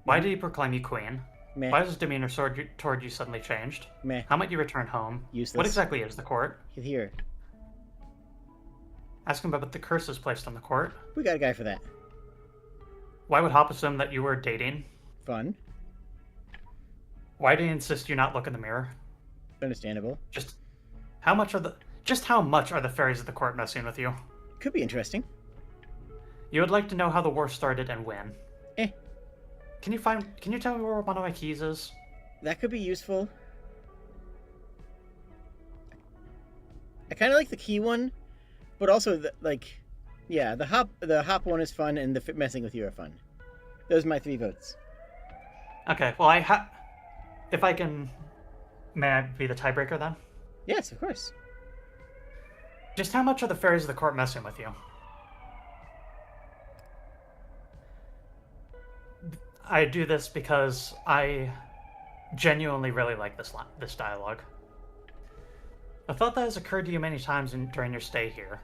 Why did he proclaim you queen? Meh. Why has his demeanor toward you suddenly changed? Meh. How might you return home? Useless. What exactly is the court? Here. Ask him about the curses placed on the court. We got a guy for that. Why would Hop assume that you were dating? Fun. Why do you insist you not look in the mirror? Understandable. Just how much are the fairies of the court messing with you? Could be interesting. You would like to know how the war started and when. Eh. Can you tell me where one of my keys is? That could be useful. I kind of like the key one, but also the hop one is fun, and the messing with you are fun. Those are my 3 votes. Okay, well if I can, may I be the tiebreaker then? Yes, of course. Just how much are the fairies of the court messing with you? I do this because I genuinely really like this dialogue. A thought that has occurred to you many times during your stay here.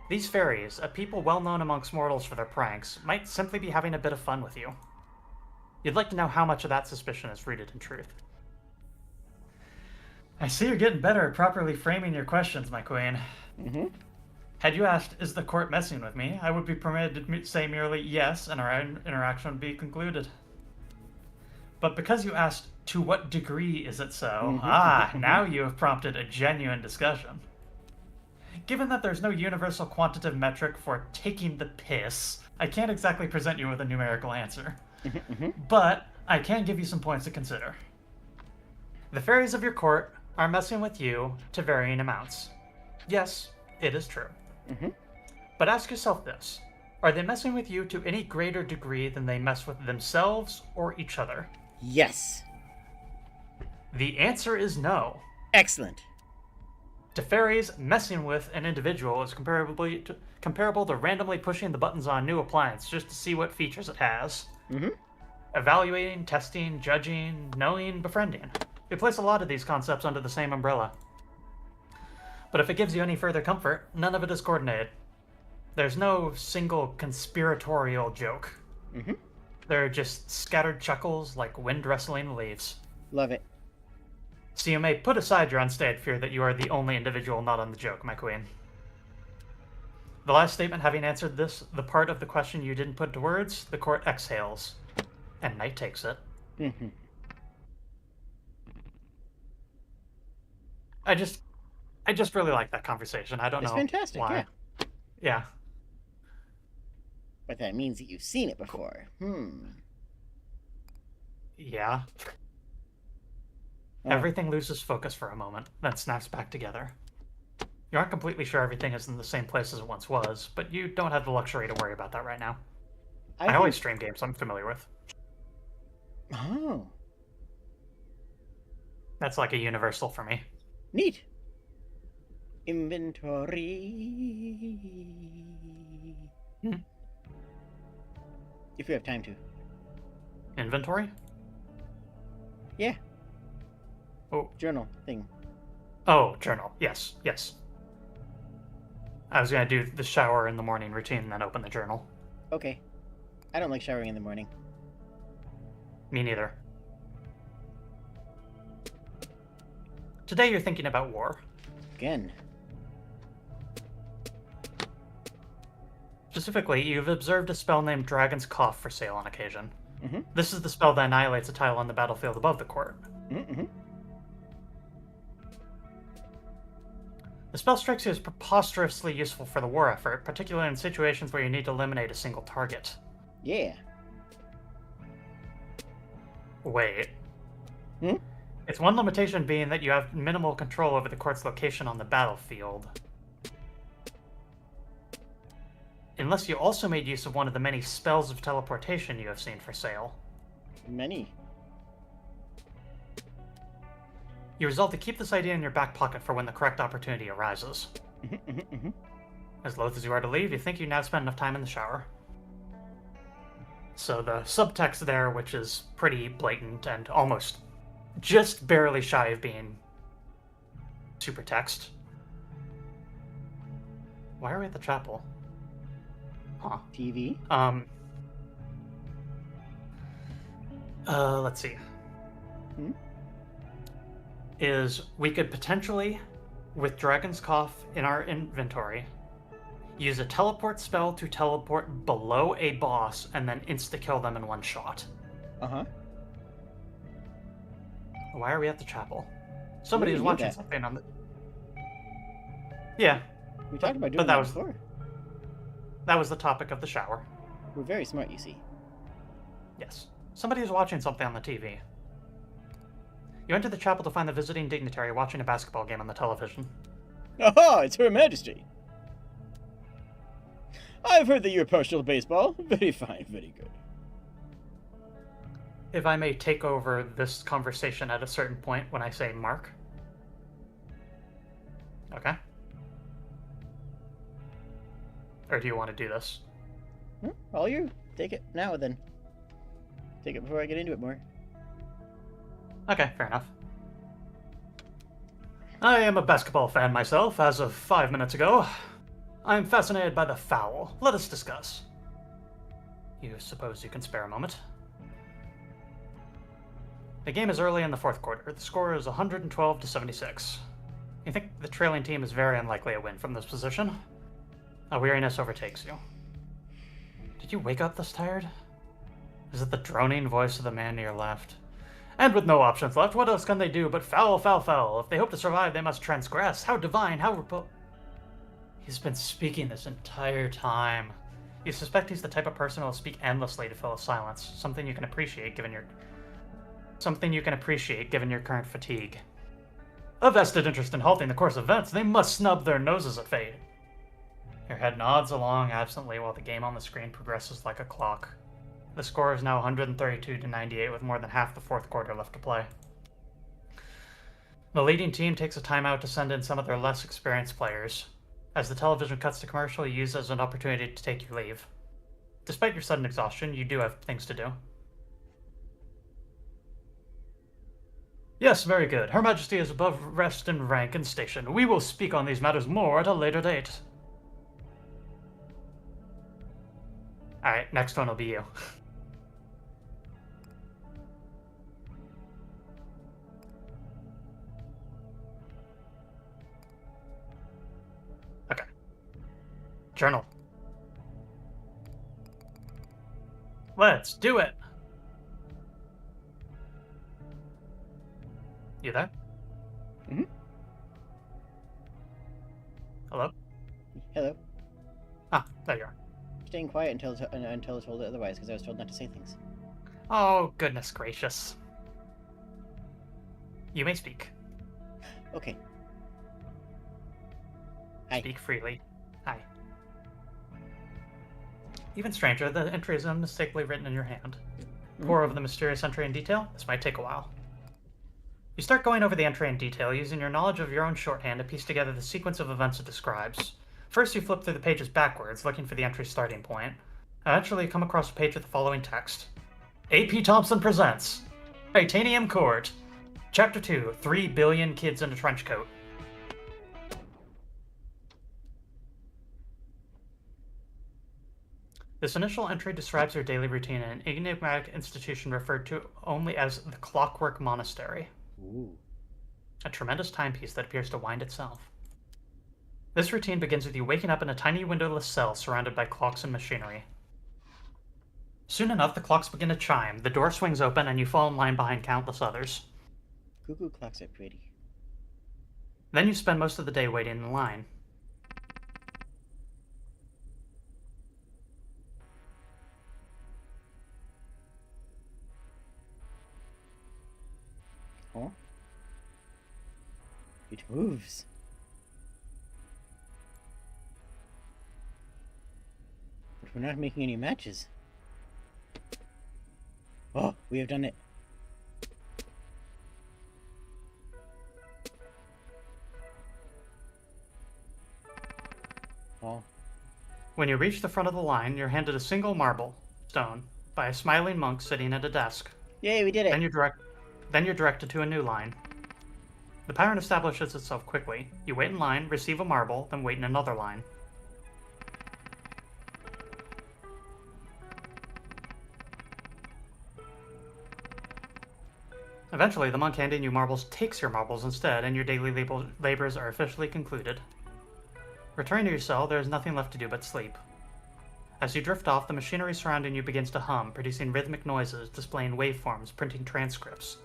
These fairies, a people well known amongst mortals for their pranks, might simply be having a bit of fun with you. You'd like to know how much of that suspicion is rooted in truth. I see you're getting better at properly framing your questions, my queen. Had you asked, is the court messing with me, I would be permitted to say merely yes, and our interaction would be concluded. But because you asked, to what degree is it so? Now you have prompted a genuine discussion. Given that there's no universal quantitative metric for taking the piss, I can't exactly present you with a numerical answer. But I can give you some points to consider. The fairies of your court are messing with you to varying amounts. Yes, it is true. But ask yourself this. Are they messing with you to any greater degree than they mess with themselves or each other? Yes. The answer is no. Excellent. To fairies, messing with an individual is comparable to randomly pushing the buttons on a new appliance just to see what features it has. Evaluating, testing, judging, knowing, befriending. We place a lot of these concepts under the same umbrella. But if it gives you any further comfort, none of it is coordinated. There's no single conspiratorial joke. They're just scattered chuckles like wind rustling the leaves. Love it. So you may put aside your unstated fear that you are the only individual not on the joke, my queen. The last statement having answered the part of the question you didn't put to words, the court exhales, and night takes it. I just really like that conversation. I don't know fantastic, why. Yeah. But that means that you've seen it before. Yeah. Everything loses focus for a moment, then snaps back together. You aren't completely sure everything is in the same place as it once was, but you don't have the luxury to worry about that right now. I always stream games I'm familiar with. Oh. That's like a universal for me. Neat. Inventory. If you have time to. Inventory? Yeah. Oh, journal thing. oh, journal. Yes, yes. I was gonna do the shower in the morning routine and then open the journal. Okay. I don't like showering in the morning. Me neither. Today you're thinking about war. Again. Specifically, you've observed a spell named Dragon's Cough for sale on occasion. Mm-hmm. This is the spell that annihilates a tile on the battlefield above the court. Mm-hmm. The spell strikes you as preposterously useful for the war effort, particularly in situations where you need to eliminate a single target. Yeah. Wait. Hmm? Its one limitation being that you have minimal control over the court's location on the battlefield. Unless you also made use of one of the many spells of teleportation you have seen for sale. Many. You resolve to keep this idea in your back pocket for when the correct opportunity arises. Mm-hmm. As loath as you are to leave, you think you now spent enough time in the shower. So the subtext there, which is pretty blatant and almost just barely shy of being super text. Why are we at the chapel? Huh. TV. Let's see. Hmm? Is we could potentially, with Dragon's Cough in our inventory, use a teleport spell to teleport below a boss and then insta-kill them in one shot. Uh-huh. Why are we at the chapel? Somebody We is knew watching that. something on the... Yeah, We talked about doing but that that was- before. that was the topic of the shower. We're very smart, you see. Yes. Somebody is watching something on the TV. You enter the chapel to find the visiting dignitary watching a basketball game on the television. Aha! It's Her Majesty! I've heard that you're partial to baseball. Very fine, very good. If I may take over this conversation at a certain point when I say Mark. Okay. Or do you want to do this? All you. Take it now, then. Take it before I get into it more. Okay, fair enough. I am a basketball fan myself, as of 5 minutes ago. I am fascinated by the foul. Let us discuss. You suppose you can spare a moment? The game is early in the fourth quarter. The score is 112 to 76. You think the trailing team is very unlikely to win from this position. A weariness overtakes you. Did you wake up this tired? Is it the droning voice of the man to your left? And with no options left, what else can they do but foul, foul, foul? If they hope to survive, they must transgress. How divine, how He's been speaking this entire time. You suspect he's the type of person who will speak endlessly to fill a silence, something you can appreciate given your current fatigue. A vested interest in halting the course of events, they must snub their noses at fate. Your head nods along absently while the game on the screen progresses like a clock. The score is now 132 to 98 with more than half the fourth quarter left to play. The leading team takes a timeout to send in some of their less experienced players. As the television cuts to commercial, you use it as an opportunity to take your leave. Despite your sudden exhaustion, you do have things to do. Yes, very good. Her Majesty is above rest in rank and station. We will speak on these matters more at a later date. Alright, next one will be you. Okay. Journal. Let's do it! You there? Mhm. Hello? Hello. Ah, there you are. Staying quiet until told otherwise, because I was told not to say things. Oh, goodness gracious. You may speak. Okay. Hi. Speak freely. Hi. Even stranger, the entry is unmistakably written in your hand. Pour over the mysterious entry in detail. This might take a while. You start going over the entry in detail, using your knowledge of your own shorthand to piece together the sequence of events it describes. First, you flip through the pages backwards, looking for the entry's starting point. Eventually, you come across a page with the following text. A.P. Thompson presents Titanium Court. Chapter 2, 3 billion kids in a trench coat. This initial entry describes your daily routine in an enigmatic institution referred to only as the Clockwork Monastery. Ooh. A tremendous timepiece that appears to wind itself. This routine begins with you waking up in a tiny windowless cell surrounded by clocks and machinery. Soon enough, the clocks begin to chime, the door swings open, and you fall in line behind countless others. Cuckoo clocks are pretty. Then you spend most of the day waiting in line. Huh? It moves. But we're not making any matches. Oh, we have done it. Oh. When you reach the front of the line, you're handed a single marble stone by a smiling monk sitting at a desk. Yay, we did it. Then you're directed to a new line. The pattern establishes itself quickly. You wait in line, receive a marble, then wait in another line. Eventually, the monk handing you marbles takes your marbles instead, and your daily labors are officially concluded. Returning to your cell, there is nothing left to do but sleep. As you drift off, the machinery surrounding you begins to hum, producing rhythmic noises, displaying waveforms, printing transcripts.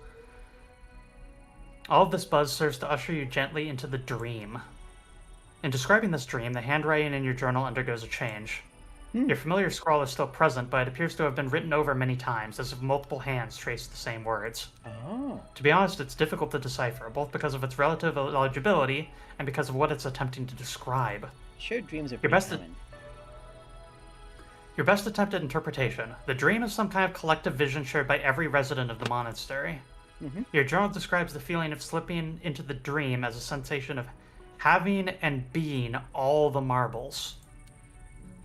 All of this buzz serves to usher you gently into the dream. In describing this dream, the handwriting in your journal undergoes a change. Your familiar scrawl is still present, but it appears to have been written over many times, as if multiple hands traced the same words. Oh. To be honest, it's difficult to decipher, both because of its relative illegibility and because of what it's attempting to describe. Sure, dreams are pretty common. Your best attempted interpretation. The dream is some kind of collective vision shared by every resident of the monastery. Your journal describes the feeling of slipping into the dream as a sensation of having and being all the marbles.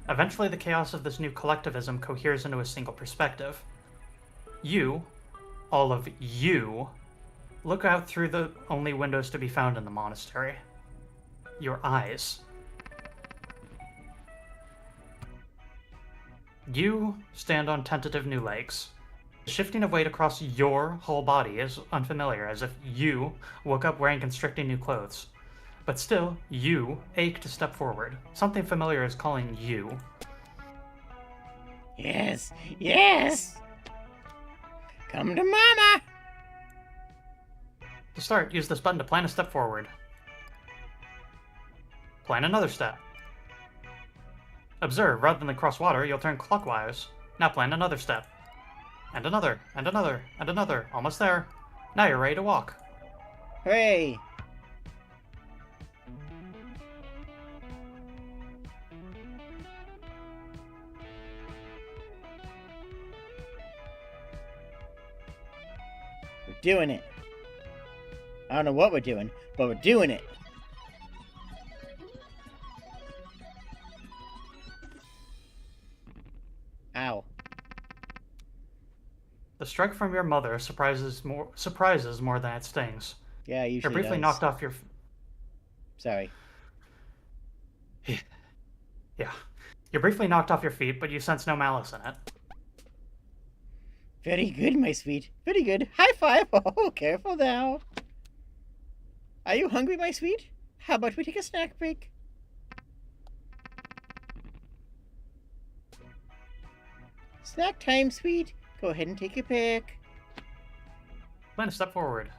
Eventually, the chaos of this new collectivism coheres into a single perspective. You, all of you, look out through the only windows to be found in the monastery. Your eyes. You stand on tentative new legs. The shifting of weight across your whole body is unfamiliar, as if you woke up wearing constricting new clothes. But still, you ache to step forward. Something familiar is calling you. Yes, yes! Come to Mama! To start, use this button to plan a step forward. Plan another step. Observe, rather than cross water, you'll turn clockwise. Now plan another step. And another, and another, and another. Almost there. Now you're ready to walk. Hooray! We're doing it. I don't know what we're doing, but we're doing it. Ow. The strike from your mother surprises more than it stings. Yeah, usually You're briefly does. knocked off your... Sorry. Yeah. You're briefly knocked off your feet, but you sense no malice in it. Very good, my sweet. Very good. High five. Oh, careful now. Are you hungry, my sweet? How about we take a snack break? Snack time, sweet. Go ahead and take your pick. Plan a step forward.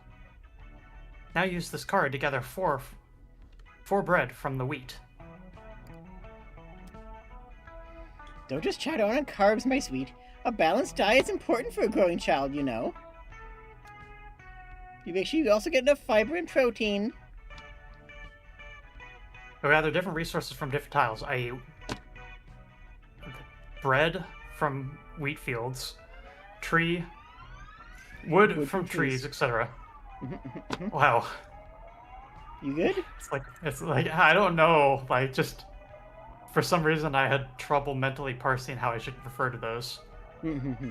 Now use this card to gather four bread from the wheat. Don't just chow down on carbs, my sweet. A balanced diet is important for a growing child, you know. You make sure you also get enough fiber and protein. You'll gather different resources from different tiles, i.e. bread from wheat fields, wood from trees, etc. Wow. You good? It's like I don't know, like just for some reason I had trouble mentally parsing how I should refer to those.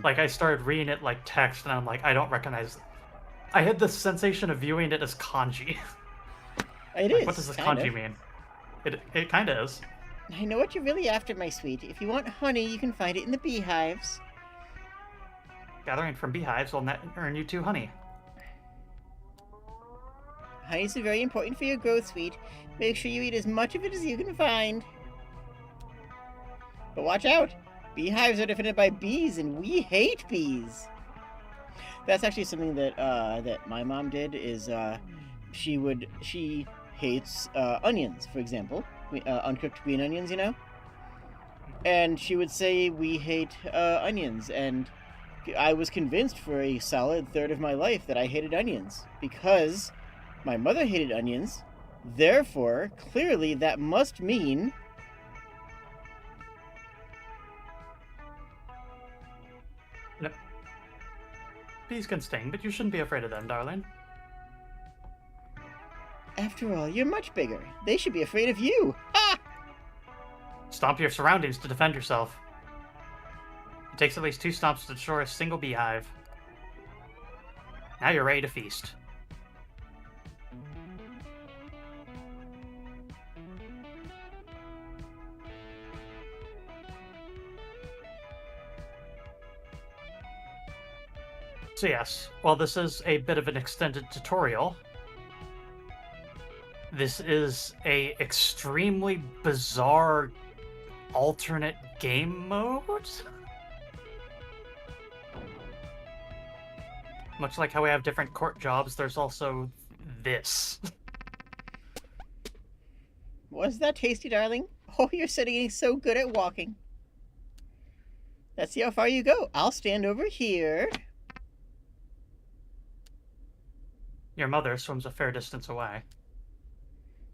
Like I started reading it like text and I'm like, I don't recognize I had the sensation of viewing it as kanji. It Like, is. what does this kind kanji of. mean? It kind of is. I know what you're really after, my sweet. If you want honey, you can find it in the beehives. Gathering from beehives will earn you 2 honey. Honey's very important for your growth, sweet. Make sure you eat as much of it as you can find. But watch out! Beehives are defended by bees, and we hate bees. That's actually something that that my mom did. Is she hates onions, for example, uncooked green onions, you know. And she would say we hate onions, and I was convinced for a solid third of my life that I hated onions because my mother hated onions. Therefore, clearly that must mean No. Bees can sting, but you shouldn't be afraid of them, darling. after all, you're much bigger. They should be afraid of you. Ah! Stomp your surroundings to defend yourself. It takes at least 2 stomps to destroy a single beehive. Now you're ready to feast. So yes, while this is a bit of an extended tutorial, this is a extremely bizarre alternate game mode. Much like how we have different court jobs, there's also this. Was that tasty, darling? Oh, you're getting so good at walking. Let's see how far you go. I'll stand over here. Your mother swims a fair distance away.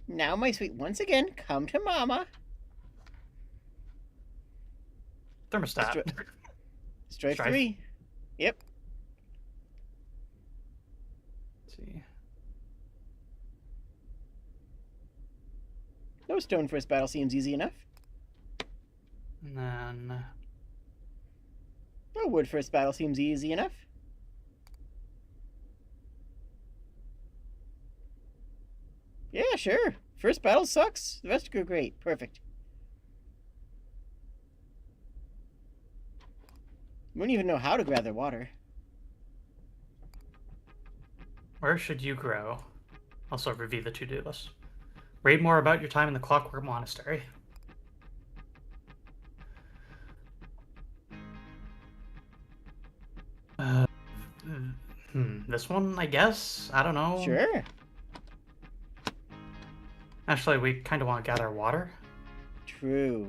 Now, my sweet, once again, come to Mama. Thermostat. Strive Strive. 3. Yep. Let's see. No stone first battle seems easy enough. And then... No wood first battle seems easy enough. Yeah, sure. First battle sucks. The rest go great. Perfect. We don't even know how to gather water. Where should you grow? Also review the to-do list. Read more about your time in the Clockwork Monastery. This one, I guess? I don't know. Sure. Actually, we kind of want to gather water. True.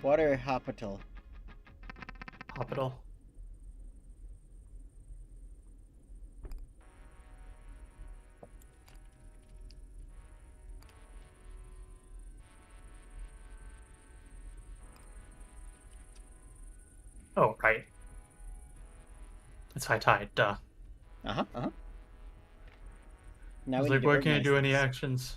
Water hospital. Hospital. Oh, right. It's high tide, duh. Uh-huh, uh-huh. Now I was we like, need to why can't I organize do any this. actions?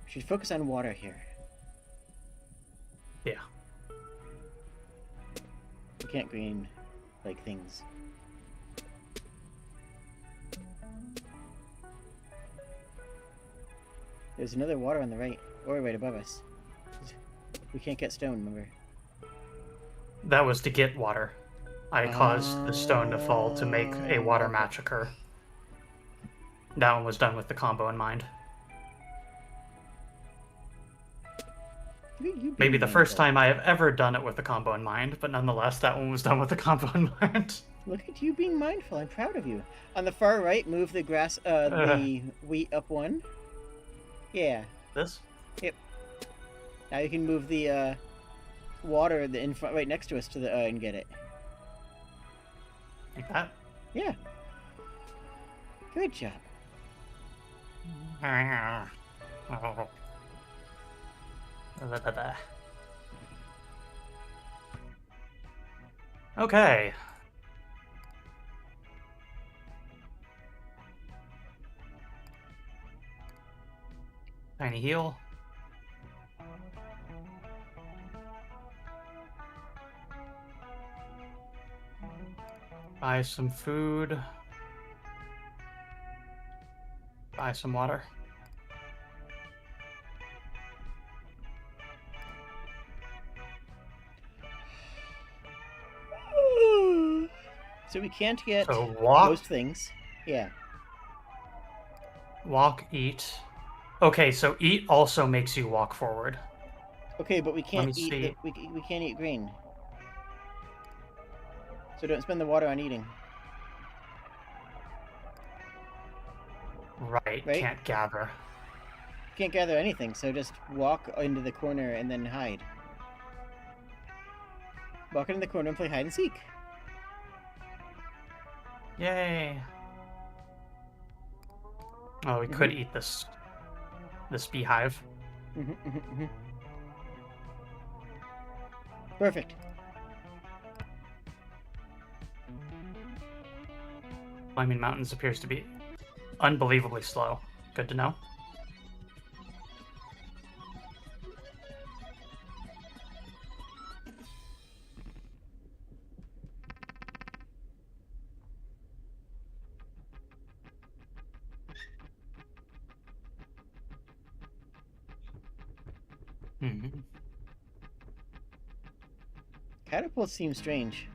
We should focus on water here. Yeah. We can't green like things. There's another water on the right, or right above us. We can't get stone, remember? That was to get water. I caused the stone to fall to make a water match occur. That one was done with the combo in mind. Maybe the first time I have ever done it with the combo in mind, but nonetheless, that one was done with the combo in mind. Look at you being mindful. I'm proud of you. On the far right, move the grass, the wheat up one. Yeah. This? Yep. Now you can move the water in front, right next to us, to the and get it. Like that? Yeah. Good job. Okay. Tiny heal. Buy some food. Buy some water. So we can't get So walk, most things. Yeah. walk, eat. Okay, so eat also makes you walk forward. Okay, but we can't me eat. see. We can't eat green. So don't spend the water on eating. Right, Right? can't gather. Can't gather anything, so just walk into the corner and then hide. Walk into the corner and play hide and seek. Yay. Oh, we could eat this beehive. Perfect. Climbing mountains appears to be unbelievably slow. Good to know. Catapults seem strange.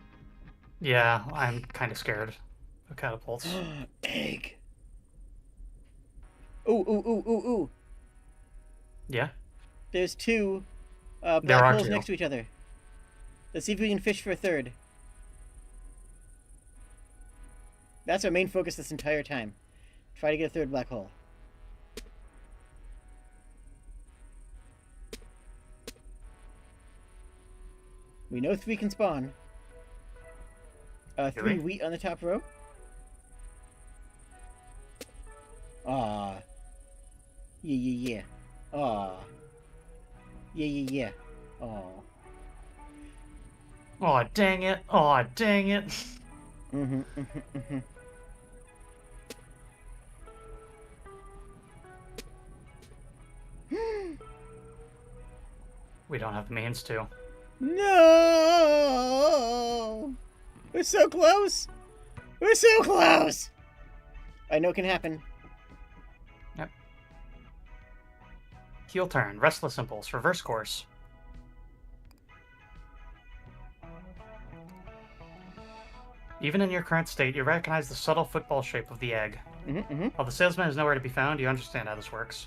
Yeah, I'm kind of scared of catapults. Egg. Ooh, ooh, ooh, ooh, ooh. Yeah? There's two There black are holes two. next to each other. Let's see if we can fish for a third. That's our main focus this entire time. Try to get a third black hole. We know 3 can spawn. 3 Really? wheat on the top row. Ah. Yeah, yeah, yeah. Ah. Yeah, yeah, yeah. Oh. Oh, dang it. Oh, dang it. Mm-hmm, mm-hmm, mm-hmm. We don't have the means to. No! We're so close! We're so close! I know it can happen. Yep. Heel turn, restless impulse, reverse course. Even in your current state, you recognize the subtle football shape of the egg. While the salesman is nowhere to be found, you understand how this works.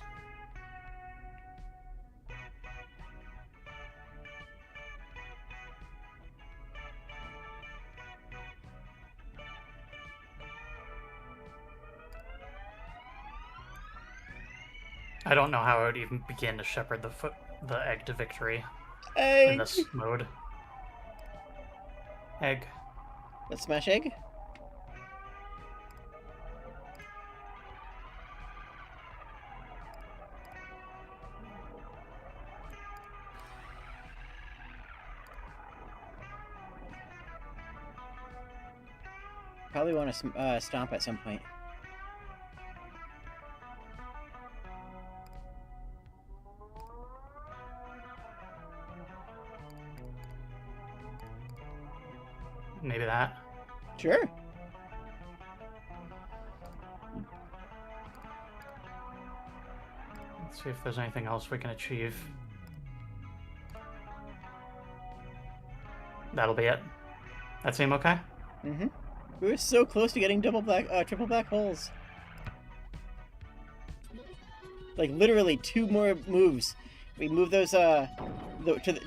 I don't know how I would even begin to shepherd the egg to victory in this mode. Egg. Let's smash egg. Probably want to stomp at some point. Maybe that. Sure. Let's see if there's anything else we can achieve. That'll be it. That seem okay? Mm-hmm. We were so close to getting triple black holes. Like literally 2 more moves. We move those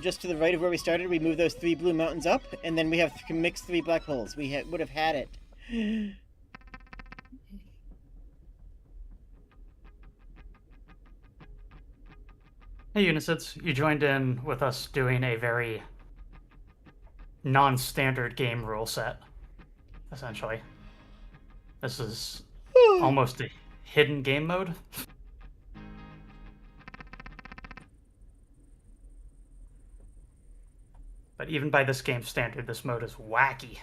just to the right of where we started. We move those 3 blue mountains up, and then we have mixed 3 black holes. We would have had it. Hey Unicids, you joined in with us doing a very non-standard game rule set, essentially. This is almost a hidden game mode. But even by this game's standard, this mode is wacky.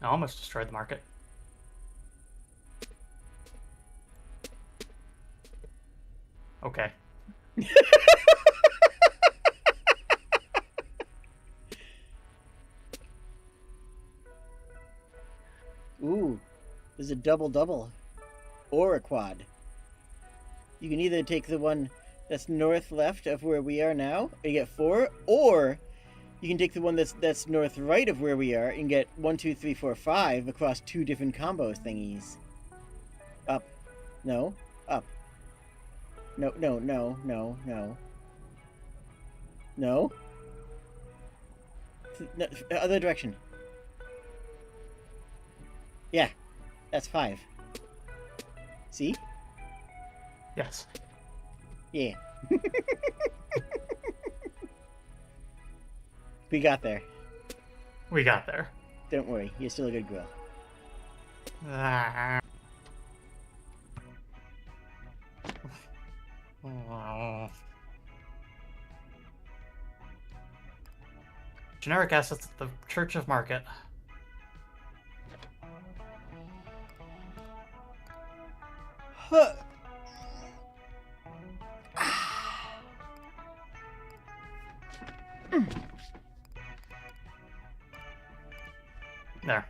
I almost destroyed the market. Okay. Ooh, there's a double or a quad. You can either take the one that's north left of where we are now and get 4, or you can take the one that's north right of where we are and get 1, 2, 3, 4, 5 across 2 different combo thingies. Up. No. Up. No. No. No, other direction. Yeah. That's 5. See? Yes. Yeah. We got there. We got there. Don't worry, you're still a good girl. Ah. Generic assets at the Church of Market. Huh. There.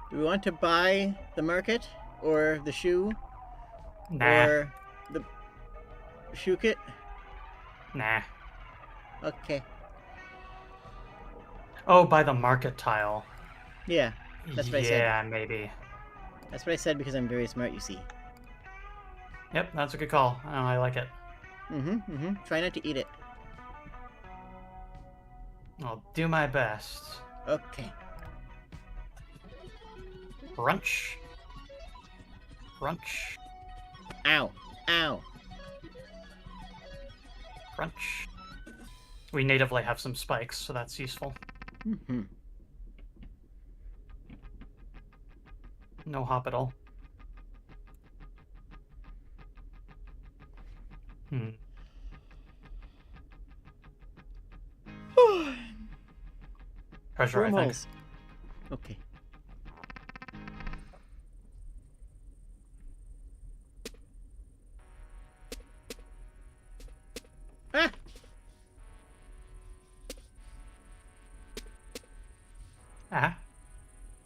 Do we want to buy the market or the shoe Nah. or the shoe kit? Nah. Okay. Oh, by the market tile. Yeah, that's what I said. Yeah, maybe. That's what I said because I'm very smart, you see. Yep, that's a good call. Oh, I like it. Try not to eat it. I'll do my best. Okay. Crunch. Crunch. Ow. Ow. Crunch. We natively have some spikes, so that's useful. No hop at all. Treasure, I think. Wormholes. Okay. Ah! Ah,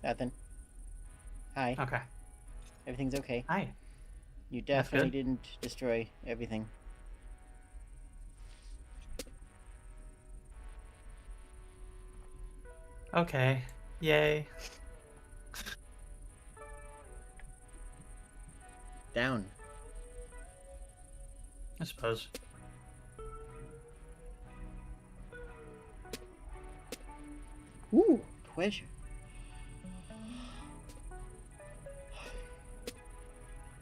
Nothing. Hi. okay. Everything's okay. Hi. You That's definitely good. didn't destroy everything. Okay. Yay. Down. I suppose. Ooh, pleasure.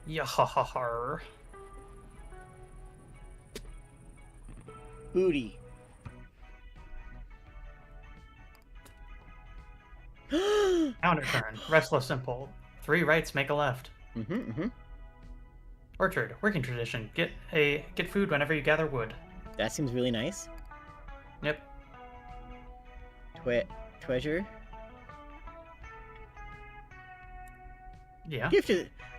Yahar. Booty. Counter turn. Restless Impulse. 3 rights, make a left. Orchard. Working tradition. Get food whenever you gather wood. That seems really nice. Yep. Treasure. Yeah.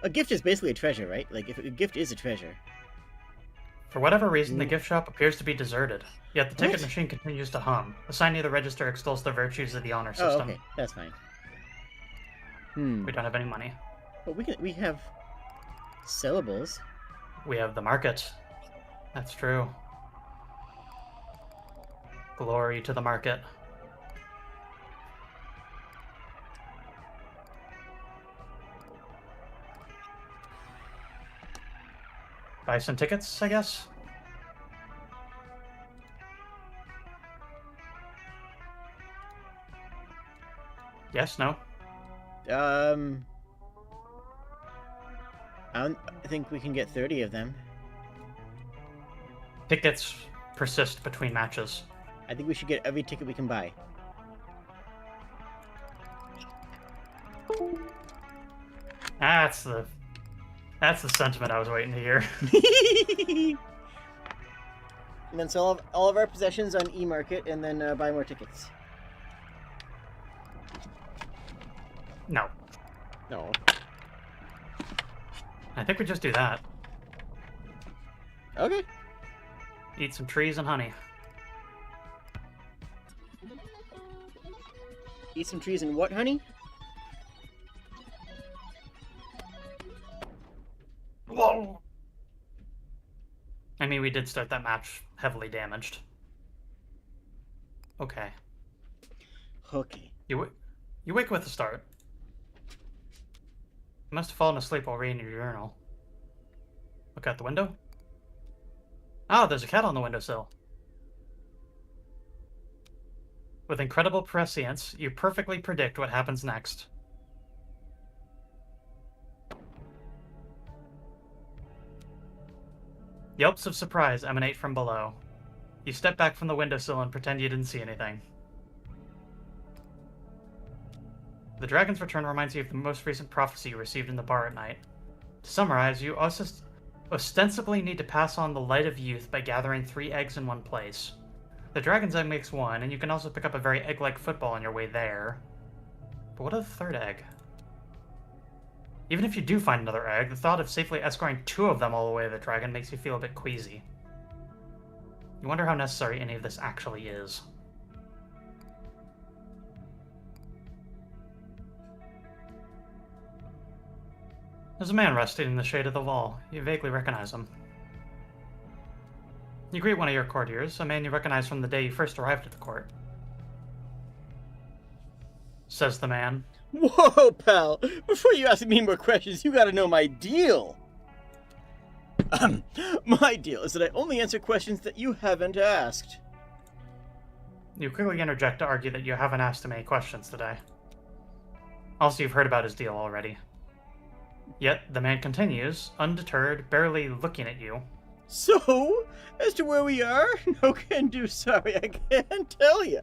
A gift is basically a treasure, right? Like, if a gift is a treasure. For whatever reason, the gift shop appears to be deserted. Yet the ticket What? machine continues to hum. A sign near the register extols the virtues of the honor Oh, system. okay. That's fine. We don't have any money. But we have syllables. We have the market. That's true. Glory to the market. Buy some tickets, I guess? Yes, no? I think we can get 30 of them. Tickets persist between matches. I think we should get every ticket we can buy. That's the sentiment I was waiting to hear. And then sell all of our possessions on e-market and then buy more tickets. No. No. I think we just do that. Okay. Eat some trees and honey. Eat some trees and what, honey? Whoa! I mean, we did start that match heavily damaged. Okay. Okay. You wake with a start. You must have fallen asleep while reading your journal. Look out the window. Oh, there's a cat on the windowsill. With incredible prescience, you perfectly predict what happens next. Yelps of surprise emanate from below. You step back from the windowsill and pretend you didn't see anything. The dragon's return reminds you of the most recent prophecy you received in the bar at night. To summarize, you ostensibly need to pass on the light of youth by gathering 3 eggs in one place. The dragon's egg makes 1, and you can also pick up a very egg-like football on your way there. But what of the 3rd egg? Even if you do find another egg, the thought of safely escorting 2 of them all the way to the dragon makes you feel a bit queasy. You wonder how necessary any of this actually is. There's a man resting in the shade of the wall. You vaguely recognize him. You greet one of your courtiers, a man you recognize from the day you first arrived at the court. Says the man. Whoa, pal! Before you ask me more questions, you gotta know my deal! My deal is that I only answer questions that you haven't asked. You quickly interject to argue that you haven't asked him any questions today. Also, you've heard about his deal already. Yet, the man continues, undeterred, barely looking at you. So, as to where we are? No can do, sorry, I can't tell you.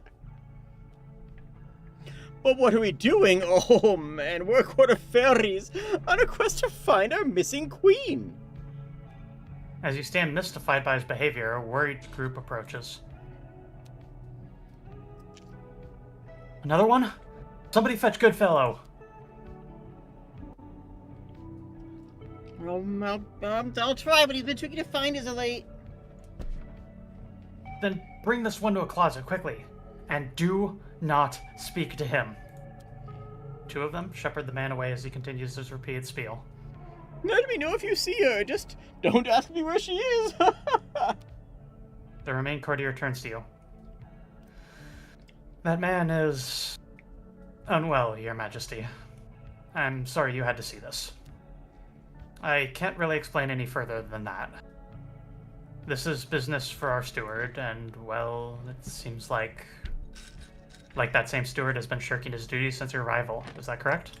But what are we doing? Oh man, we're a court of fairies on a quest to find our missing queen. As you stand mystified by his behavior, a worried group approaches. Another one? Somebody fetch Goodfellow! I'll try, but he's been tricky to find as of late. Then bring this one to a closet, quickly. And do not speak to him. 2 of them shepherd the man away as he continues his repeated spiel. Let me know if you see her, just don't ask me where she is. The remaining courtier turns to you. That man is unwell, Your Majesty. I'm sorry you had to see this. I can't really explain any further than that. This is business for our steward, and, well, it seems like that same steward has been shirking his duties since your arrival. Is that correct?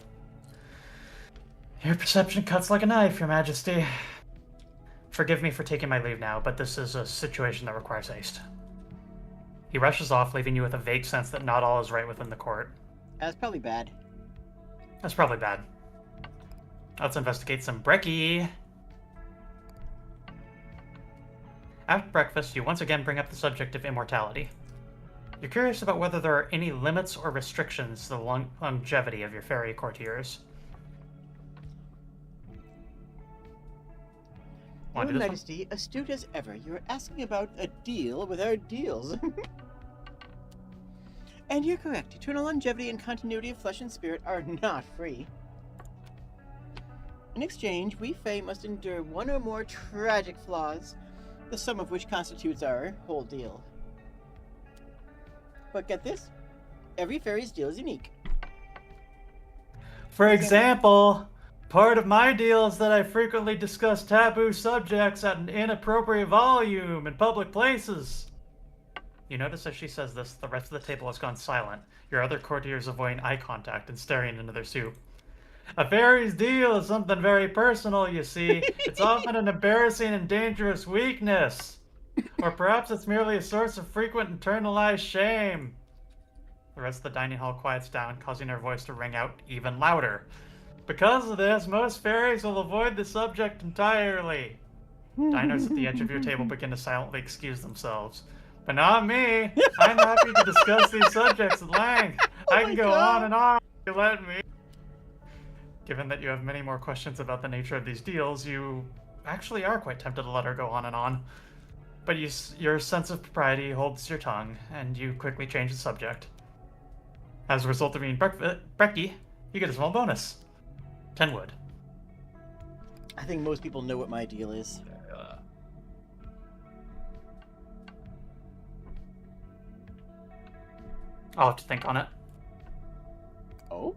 Your perception cuts like a knife, Your Majesty. Forgive me for taking my leave now, but this is a situation that requires haste. He rushes off, leaving you with a vague sense that not all is right within the court. That's probably bad. That's probably bad. Let's investigate some brekkie. After breakfast, you once again bring up the subject of immortality. You're curious about whether there are any limits or restrictions to the longevity of your fairy courtiers. Your Majesty, astute as ever, you're asking about a deal with our deals. And you're correct. Eternal longevity and continuity of flesh and spirit are not free. In exchange, we Fae must endure 1 or more tragic flaws, the sum of which constitutes our whole deal. But get this, every fairy's deal is unique. For example, part of my deal is that I frequently discuss taboo subjects at an inappropriate volume in public places. You notice as she says this, the rest of the table has gone silent, your other courtiers avoiding eye contact and staring into their soup. A fairy's deal is something very personal, you see. It's often an embarrassing and dangerous weakness. Or perhaps it's merely a source of frequent internalized shame. The rest of the dining hall quiets down, causing her voice to ring out even louder. Because of this, most fairies will avoid the subject entirely. Diners at the edge of your table begin to silently excuse themselves. But not me. I'm happy to discuss these subjects at length. I can go on and on if you let me. given that you have many more questions about the nature of these deals, you actually are quite tempted to let her go on and on. But your sense of propriety holds your tongue, and you quickly change the subject. As a result of being Brecky, you get a small bonus. 10 wood. I think most people know what my deal is. I'll have to think on it. Oh?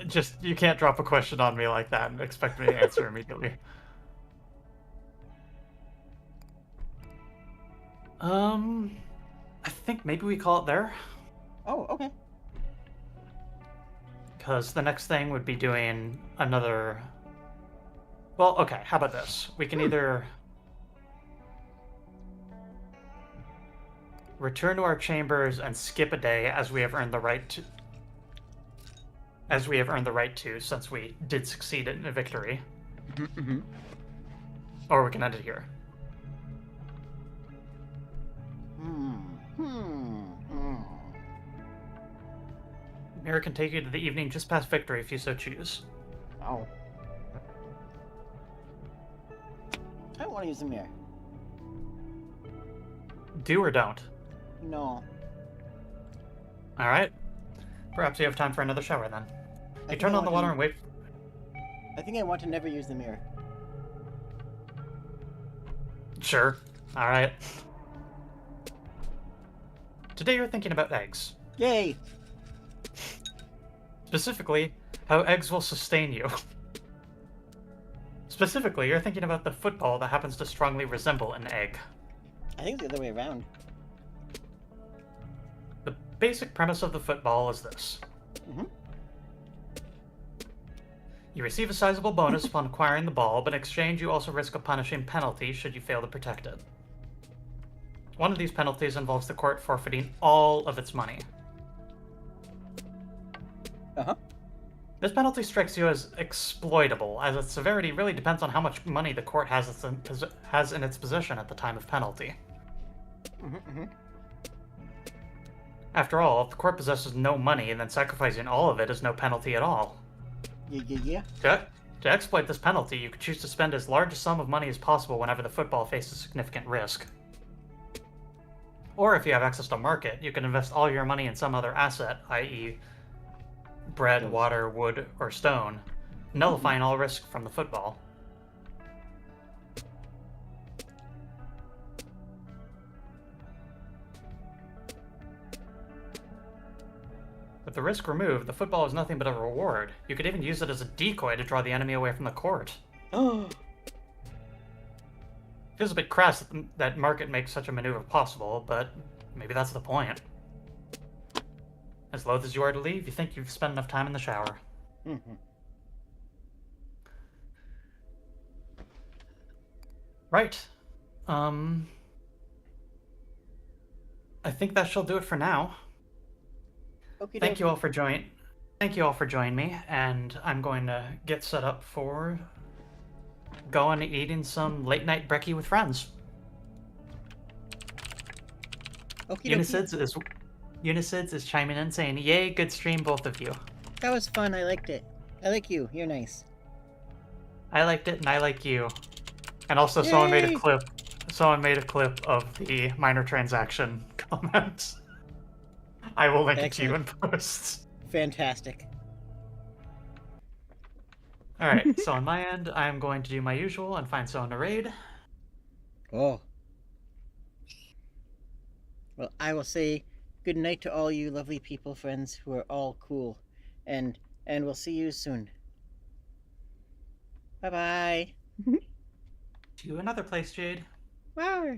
Just, you can't drop a question on me like that and expect me to answer immediately. I think maybe we call it there. Oh, okay. Because the next thing would be doing another... Well, okay, how about this? We can either return to our chambers and skip a day as we have earned the right to... since we did succeed in a victory. Mm-hmm. Or we can end it here. Mirror can take you to the evening just past victory if you so choose. Oh. I don't want to use the mirror. Do or don't? No. Alright. Perhaps you have time for another shower then. You turn on the water and wait. I think I want to never use the mirror. Sure. Alright. Today you're thinking about eggs. Yay! Specifically, how eggs will sustain you. Specifically, you're thinking about the football that happens to strongly resemble an egg. I think it's the other way around. The basic premise of the football is this. Mm-hmm. You receive a sizable bonus upon acquiring the ball, but in exchange you also risk a punishing penalty should you fail to protect it. One of these penalties involves the court forfeiting all of its money. Uh-huh. This penalty strikes you as exploitable, as its severity really depends on how much money the court has in its possession at the time of penalty. Mm-hmm. After all, if the court possesses no money, then sacrificing all of it is no penalty at all. Yeah. To exploit this penalty, you could choose to spend as large a sum of money as possible whenever the football faces significant risk. Or if you have access to market, you can invest all your money in some other asset, i.e. bread, water, wood, or stone, nullifying all risk from the football. With the risk removed, the football is nothing but a reward. You could even use it as a decoy to draw the enemy away from the court. Oh. Feels a bit crass that market makes such a maneuver possible, but maybe that's the point. As loath as you are to leave, you think you've spent enough time in the shower. Mm-hmm. Right. I think that shall do it for now. Okay. Thank you all for joining me, and I'm going to get set up for going and eating some late night brekkie with friends. Okay. Unicids is chiming in saying, "Yay, good stream, both of you." That was fun. I liked it. I like you. You're nice. I liked it, and I like you. And also, Yay! someone made a clip of the minor transaction comment. I will link it to you in post. Fantastic. Alright, so on my end, I'm going to do my usual and find someone to raid. Oh. Well, I will say good night to all you lovely people, friends, who are all cool. And we'll see you soon. Bye-bye. To another place, Jade. Wow.